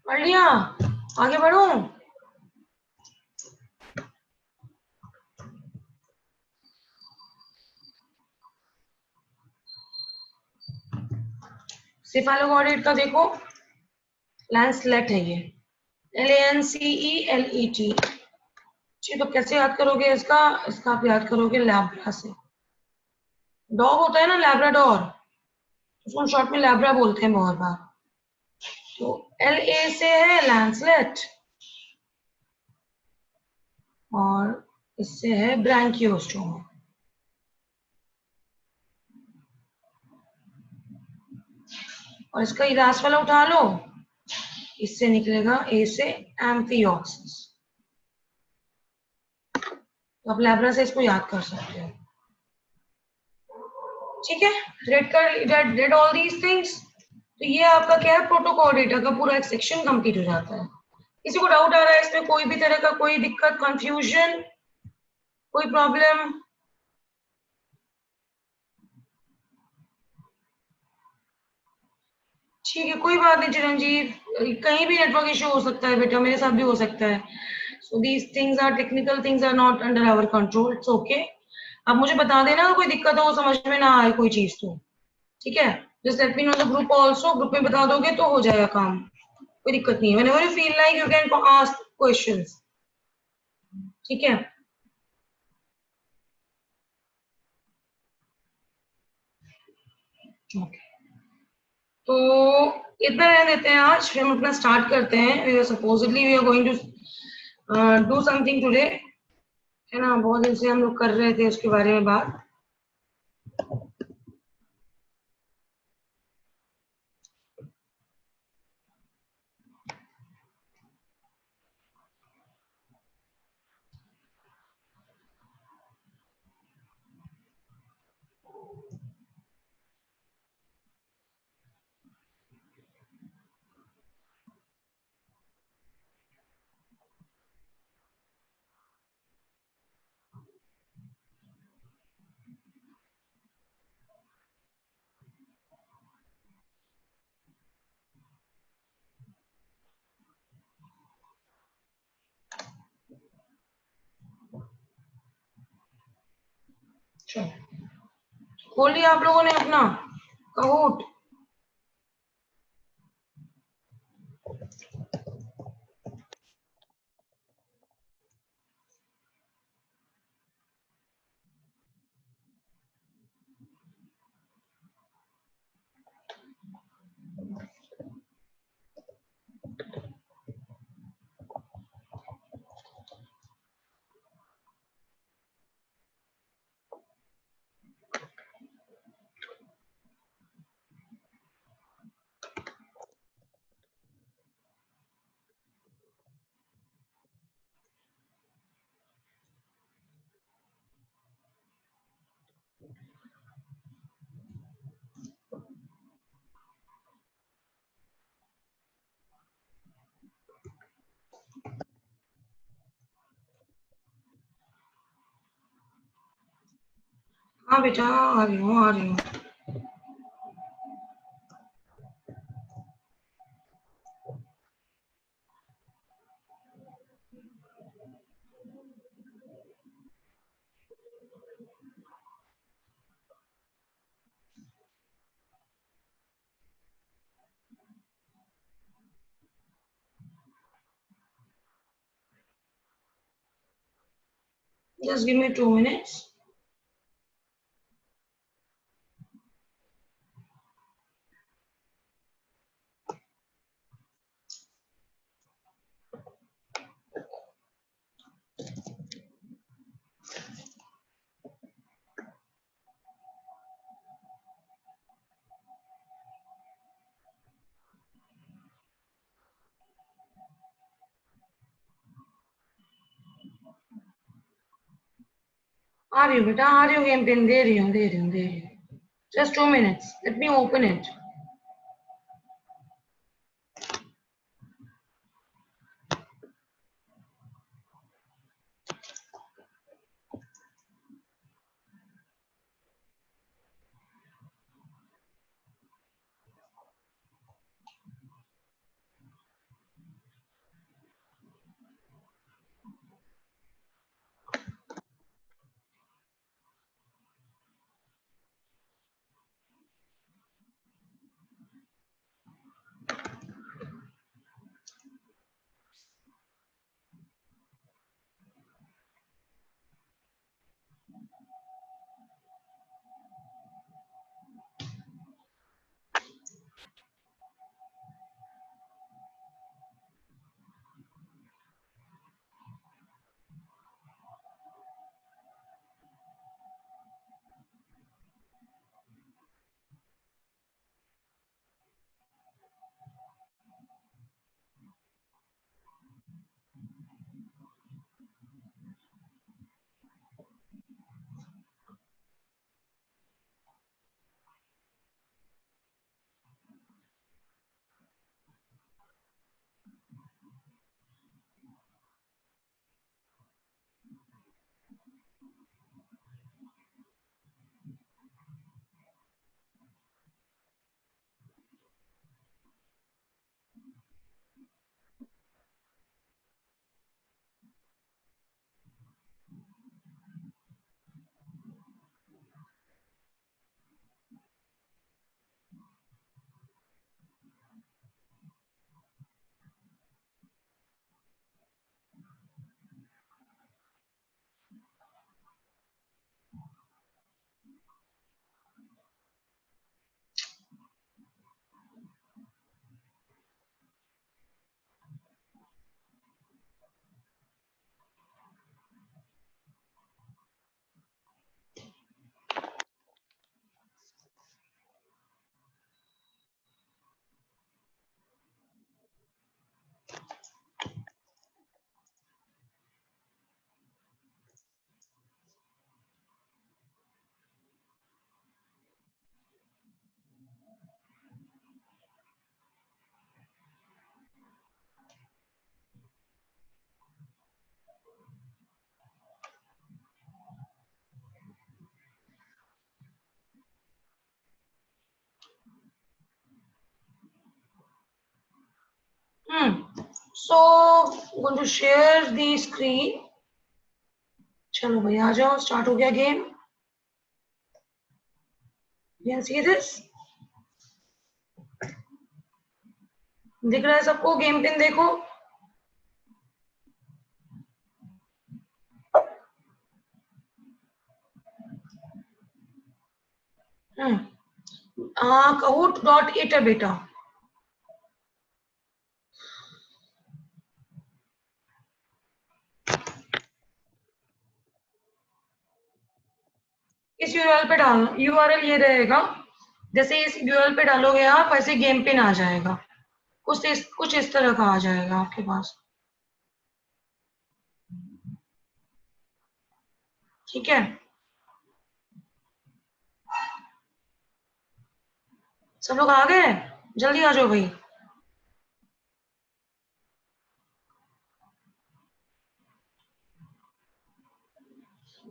S1: पढ़ लिया? आगे बढ़ो। सिफेलोकॉर्डेट का देखो, लैंसलेट है ये, LANCELET। जी, तो कैसे याद करोगे इसका? इसका आप याद करोगे लैब्रा से। डॉग होता है ना लैब्राडोर, उसको शॉर्ट में लैब्रा बोलते हैं बहुत बार। तो LA से है लैंसलेट और इससे है ब्रैंकियोस्टोमा। और इसका इलाज वाला उठा लो, इससे निकलेगा ए से एम्फिओक्सिस। तो आप लैब्रासाइज को याद कर सकते हो। ठीक है, रेड ऑल दीज थिंग्स। तो ये आपका क्या है, प्रोटोकॉल डेटा का पूरा एक सेक्शन कंप्लीट हो जाता है। किसी को डाउट आ रहा है इसमें, कोई भी तरह का कोई दिक्कत, कंफ्यूजन, कोई प्रॉब्लम? ठीक है, कोई बात नहीं चिरंजीव, कहीं भी नेटवर्क इशू हो सकता है बेटा, मेरे साथ भी हो सकता है। So these things are technical things, are not under our control. It's okay. आप मुझे बता देना अगर कोई दिक्कत हो, समझ में ना आए कोई चीज तो। ठीक है, just let me know the group also, group में बता दोगे तो हो जाएगा काम, कोई दिक्कत नहीं है। Whenever you feel like you can ask questions. ठीक है, ओके। तो इतना रहने देते हैं, आज फिर हम अपना स्टार्ट करते हैं। Supposedly we are going to do something today, है ना। बहुत दिन से हम लोग कर रहे थे उसके बारे में बात। चलो, खोल लिया आप लोगों ने अपना काहोट? हाँ बेटा, आ रही हूँ आ रही हूँ। Just give me 2 minutes. आ रही हूँ बेटा, आ रही हूँ, गेम पिन दे रही हूँ दे रही हूँ दे रही हूँ। Just 2 minutes. Let me open it. So going to share the screen. चलो भाई आ जाओ, स्टार्ट हो गया game. You can see this. दिख रहा है सबको? गेम पिन देखो. Kahoot.it है बेटा. इस यूआरएल पे डालना. यूआरएल ये रहेगा. जैसे इस यूआरएल पे डालोगे आप, वैसे गेम पिन आ जाएगा. कुछ इस तरह का आ जाएगा आपके पास. ठीक है. सब लोग आ गए? जल्दी आ जाओ भाई.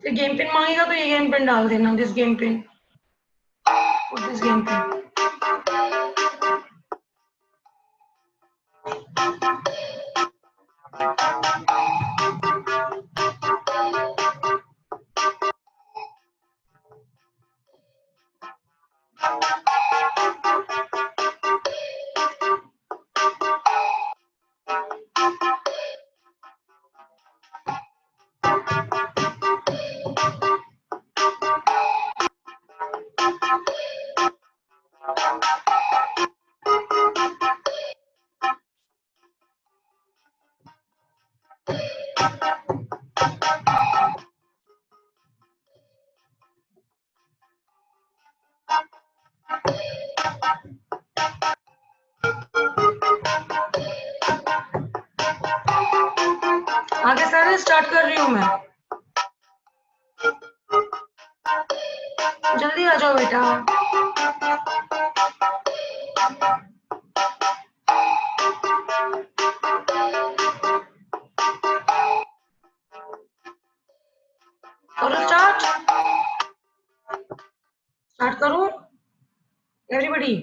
S1: फिर गेम पिन मांगेगा तो ये गेम पिन डाल देना. This game pin. This game pin. आगे सारे स्टार्ट कर रही हूँ मैं. जल्दी आ जाओ बेटा. करो स्टार्ट. स्टार्ट करो everybody.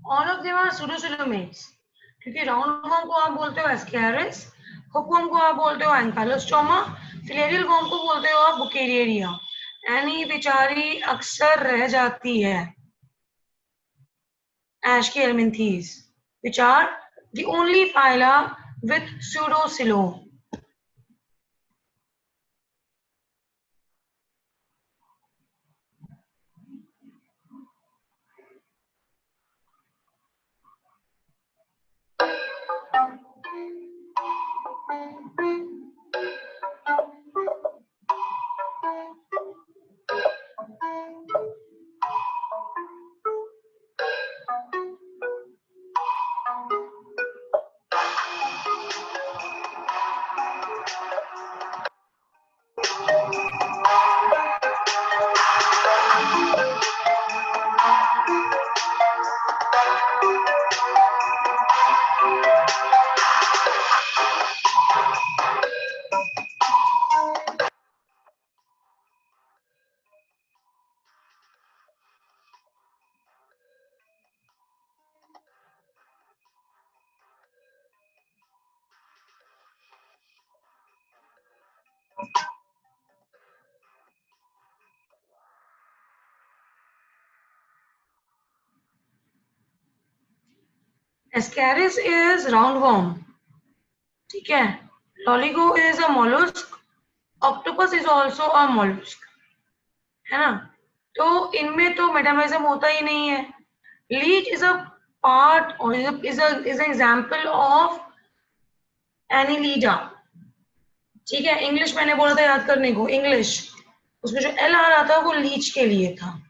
S1: All of them are pseudocytomates. क्योंकि राउंड वॉर्म को आप बोलते हो एस्कैरिस, हुकवर्म को आप बोलते हो एंकाइलोस्टोमा, फिलेरियल वॉर्म को बोलते हो आप बुकेरियरिया. एनी बेचारी अक्सर रह जाती है एश के helminths, which are the only phyla with pseudocoelom. Ascaris is round warm, ठीक है। Loligo is a mollusc, octopus is also a mollusc, है ना। तो इनमें तो मेटामॉर्फिज्म होता ही नहीं है। लीच इज अ पार्ट और is an example of Annelida, ठीक है। इंग्लिश मैंने बोला था याद करने को, इंग्लिश उसमें जो एल आ रहा था वो लीच के लिए था।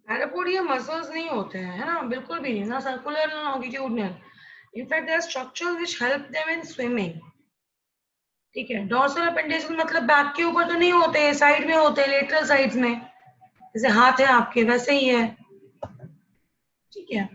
S1: पैरापोडिया मसल्स नहीं होते हैं, है ना, बिल्कुल भी नहीं, ना सर्कुलर ना longitudinal. In fact there are structures which help them in swimming, ठीक है। डोर्सल अपेंडिसेस मतलब बैक के ऊपर तो नहीं होते, साइड में होते हैं, लेटरल साइड्स में, जैसे हाथ है आपके वैसे ही है, ठीक है।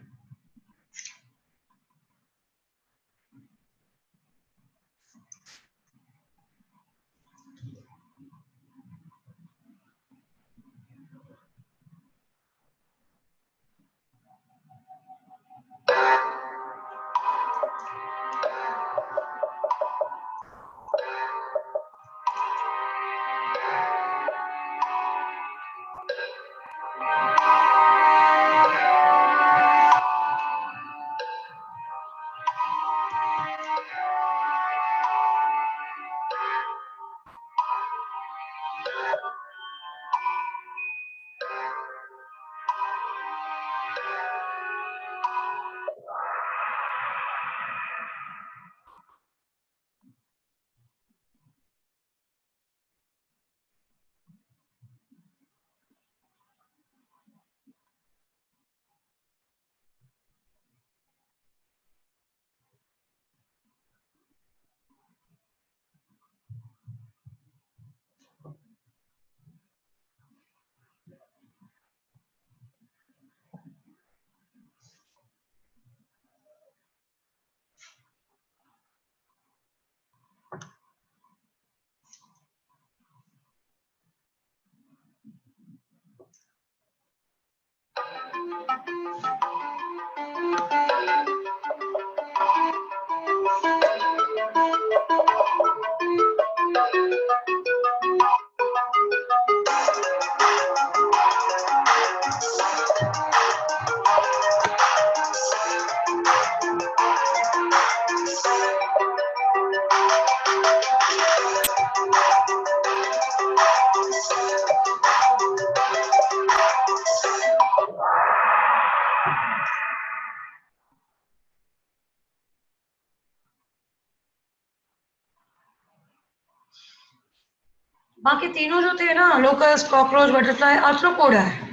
S1: बाकी तीनों जो थे ना, लोकस्ट, कॉकरोच, बटरफ्लाई, आर्थ्रोपोडा है।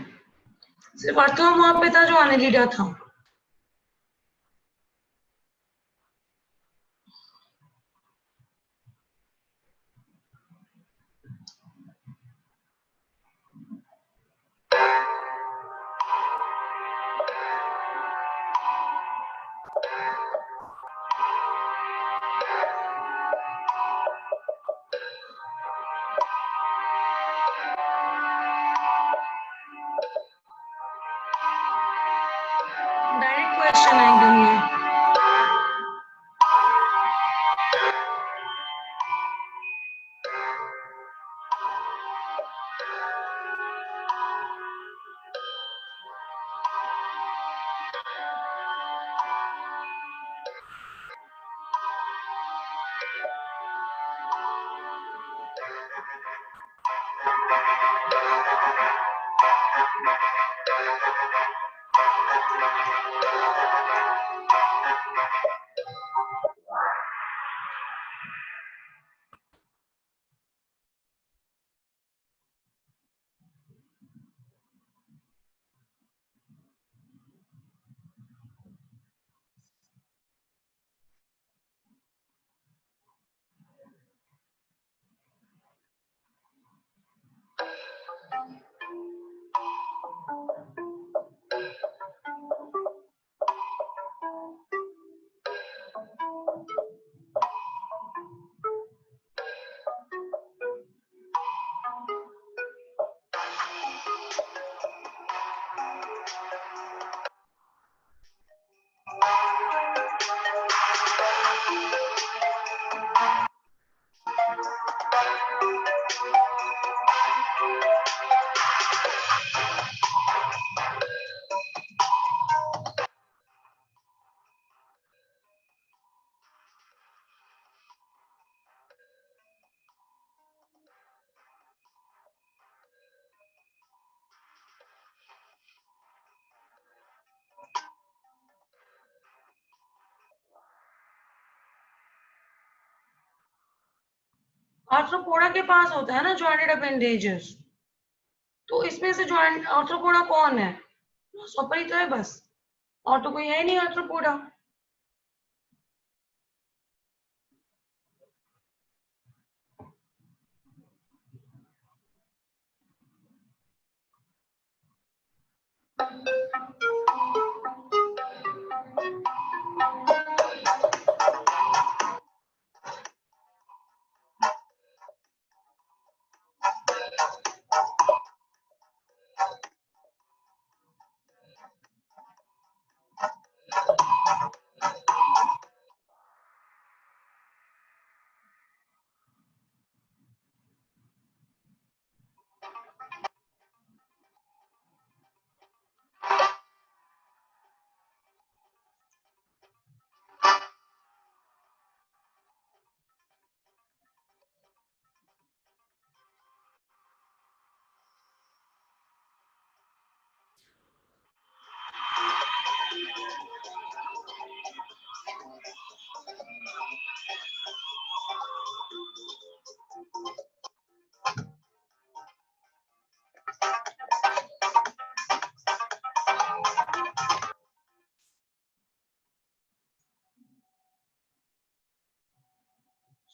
S1: सिर्फ अर्थवर्म वहां पे था जो अनेलिडा था। डायरेक्ट क्वेश्चन है एकदम ये। आर्थ्रोपोडा के पास होता है ना जॉइंटेड अपेंडेजेस, तो इसमें से जॉइंट आर्थ्रोपोडा कौन है? ग्रासहॉपर ही तो है बस, और तो कोई है नहीं आर्थ्रोपोडा।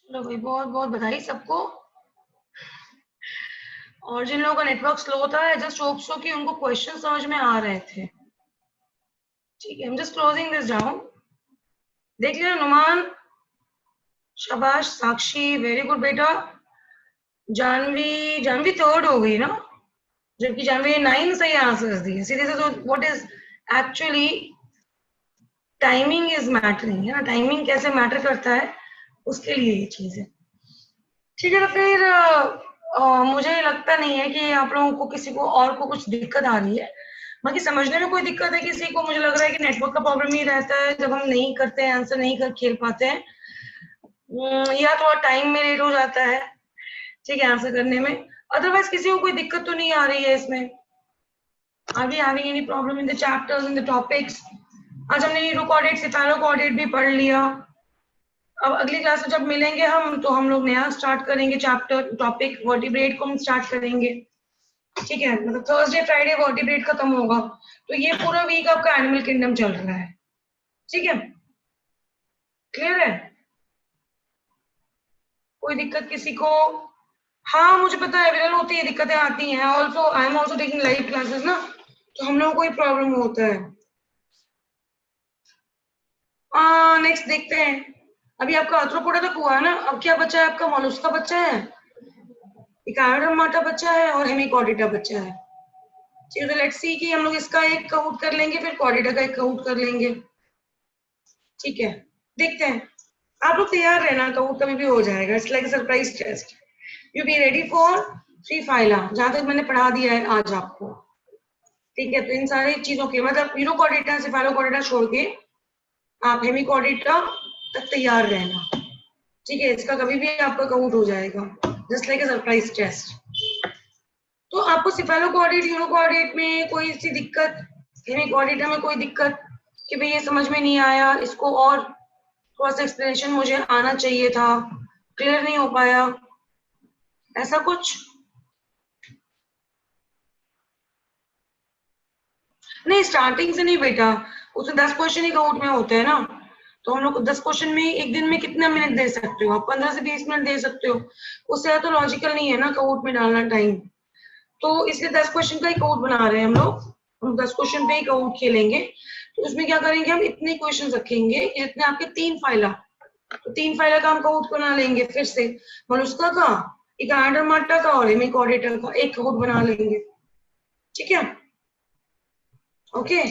S1: चलो भाई, बहुत बहुत बधाई सबको। और जिन लोगों का नेटवर्क स्लो था, जस्ट होप सो कि उनको क्वेश्चन समझ में आ रहे थे। ठीक है, I'm just closing this down। देख लिया नुमान, शाबाश। साक्षी, वेरी गुड बेटा। जानवी थर्ड हो गई ना, जबकि जानवी 9 सही आंसर्स दिए सीधे से। तो what is actually timing is mattering, है ना। टाइमिंग कैसे मैटर करता है, उसके लिए ये चीज है। ठीक है, तो फिर मुझे लगता नहीं है कि आप लोगों को किसी को और को कुछ दिक्कत आ रही है। बाकी समझने में कोई दिक्कत है किसी को? मुझे लग रहा है कि नेटवर्क का प्रॉब्लम ही रहता है जब हम नहीं करते हैं, आंसर नहीं कर खेल पाते हैं, या थोड़ा टाइम में लेट हो जाता है, ठीक है, आंसर करने में। अदरवाइज किसी को कोई दिक्कत तो नहीं आ रही है इसमें। Are we having any problem in the chapters, in the topics? आज हमने न्यूरोकॉर्डेट, सेफेलोकॉर्डेट भी पढ़ लिया। अब अगली क्लास में जब मिलेंगे हम, तो हम लोग नया स्टार्ट करेंगे चैप्टर, टॉपिक वर्टिब्रेट को हम स्टार्ट करेंगे, ठीक है। मतलब थर्सडे फ्राइडे वर्टिब्रेट खत्म होगा, तो ये पूरा वीक आपका एनिमल किंगडम चल रहा है, ठीक है। क्लियर है? कोई दिक्कत किसी को? हाँ मुझे पता है, विरल होती है, दिक्कतें आती हैं। Also I am also taking live classes ना, तो हम लोगों को कोई प्रॉब्लम होता है। नेक्स्ट देखते हैं। अभी आपका आर्थ्रोपोडा तक हुआ है ना, अब क्या बचा है आपका? मोलस्का बच्चा है, इकार्डोमाटा बच्चा है, और हेमिकॉर्डेटा बच्चा है। ठीक है, तो लेट्स सी कि हम लोग इसका एक काउंट कर लेंगे, फिर कॉर्डेटा का एक काउंट कर लेंगे, ठीक है। देखते हैं, आप लोग तैयार रहना, काउंट कभी भी हो जाएगा। It's like surprise test. You be ready for 3 phyla, जहां तक मैंने पढ़ा दिया है आज आपको, ठीक है। तो इन सारी चीजों के मतलब यूरोकॉर्डेटा सेफालोकॉर्डेटा छोड़ के आप हेमिकॉर्डेटा तक तैयार रहना, ठीक है। इसका कभी भी आपका काउंट हो जाएगा, just like a surprise test. तो आपको सेफालोकॉर्डेट यूरोकॉर्डेट में कोई सी दिक्कत, हेमिकॉर्डेटा में कोई दिक्कत कि भाई ये समझ में नहीं आया, इसको और थोड़ा सा एक्सप्लेनेशन मुझे आना चाहिए था, क्लियर नहीं हो पाया, ऐसा कुछ? नहीं, स्टार्टिंग से नहीं बेटा, उसमें 10 क्वेश्चन ही काउंट में होते हैं ना, तो हम लोग 10 क्वेश्चन में एक दिन में कितना मिनट दे सकते हो आप? 15 से 20 मिनट दे सकते हो, उससे ज्यादा तो लॉजिकल नहीं है ना काउंट में डालना टाइम। तो इसलिए 10 क्वेश्चन का ही काउंट बना रहे हैं हम लोग, हम 10 क्वेश्चन पे ही काउंट खेलेंगे। तो उसमें क्या करेंगे, हम इतने क्वेश्चन रखेंगे, इतने आपके 3 फाइला, तो 3 फाइला का हम काउंट बना लेंगे। फिर से मोलस्का का, इकार्डोमाटा का और हेमिकॉर्डेटा का एक काउंट बना लेंगे, ठीक है। ओके,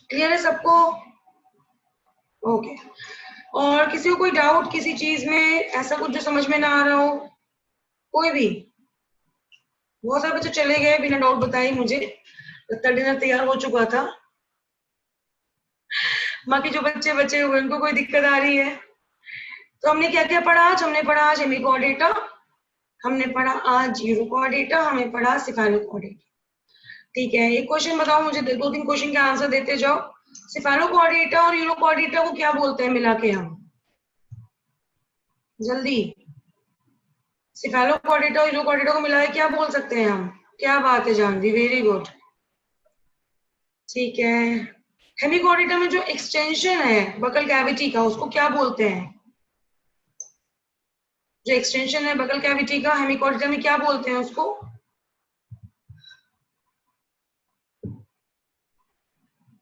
S1: क्लियर है सबको? ओके। और किसी को कोई डाउट किसी चीज में, ऐसा कुछ जो समझ में ना आ रहा हो? कोई भी? बहुत सारे बच्चे चले गए बिना डाउट बताए मुझे, लगता डिनर तैयार हो चुका था। बाकी जो बच्चे बचे हुए उनको कोई दिक्कत आ रही है? तो हमने क्या क्या पढ़ा आज? हमने पढ़ा आज हेमिकॉर्डेटा, हमने पढ़ा आज यूरोकॉर्डेटा, हमने पढ़ा सेफालोकॉर्डेटा, ठीक है। एक क्वेश्चन बताओ मुझे, 2-3 क्वेश्चन के आंसर देते जाओ। सेफालोकॉर्डेटा और यूरोकॉर्डेटा को क्या बोलते हैं मिला के हम? जल्दी, सेफालोकॉर्डेटा और यूरोकॉर्डेटा को मिला के क्या बोल सकते हैं हम? क्या बात है जानवी, वेरी गुड, ठीक है। हेमिकॉर्डेटा में जो एक्सटेंशन है बकल कैविटी का, उसको क्या बोलते हैं? जो एक्सटेंशन है बकल कैविटी का हेमिकॉर्डेटा में क्या बोलते हैं उसको?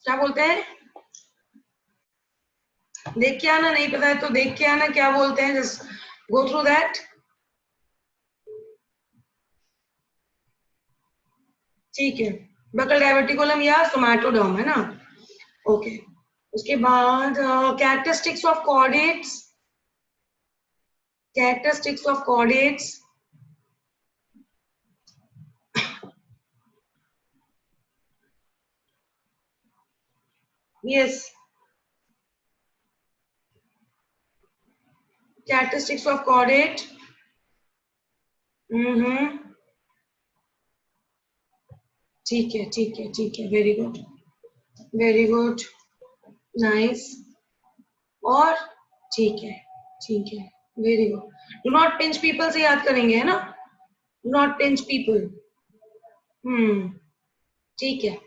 S1: क्या बोलते हैं? देख के आना, नहीं पता है तो देख के आना, क्या बोलते हैं, जस्ट गो थ्रू दैट, ठीक है। बकल कैविटिकुलम या सोमैटोडर्म है ना, ओके। उसके बाद characteristics of chordates, characteristics of chordates, yes, characteristics of chordate, ठीक है, ठीक है, ठीक है, very good, very good, nice, और ठीक है, ठीक है, very good. Do not pinch people से याद करेंगे, है ना, डू नॉट पिंच पीपल, ठीक है,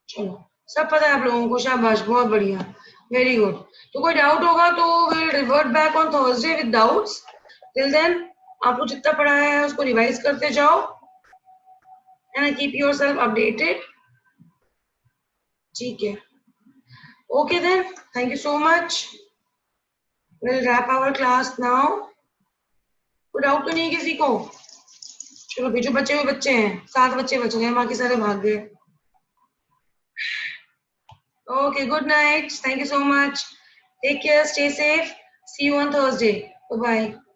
S1: चलो सब पता है आप लोगों को, शाबाश, बहुत बढ़िया, वेरी गुड। तो कोई डाउट होगा तो will revert back on Thursday with doubts. Till then आप लोग जितना पढ़ा है उसको रिवाइज करते जाओ, एंड कीप योरसेल्फ अपडेटेड, ठीक है। Okay then, thank you so much, will wrap our class now. कोई डाउट तो नहीं किसी को? चलो भी, जो बचे हुए बच्चे हैं, 7 बच्चे बच गए, बाकी सारे भाग गए। Okay, good night. Thank you so much. Take care, stay safe. See you on Thursday. Bye-bye.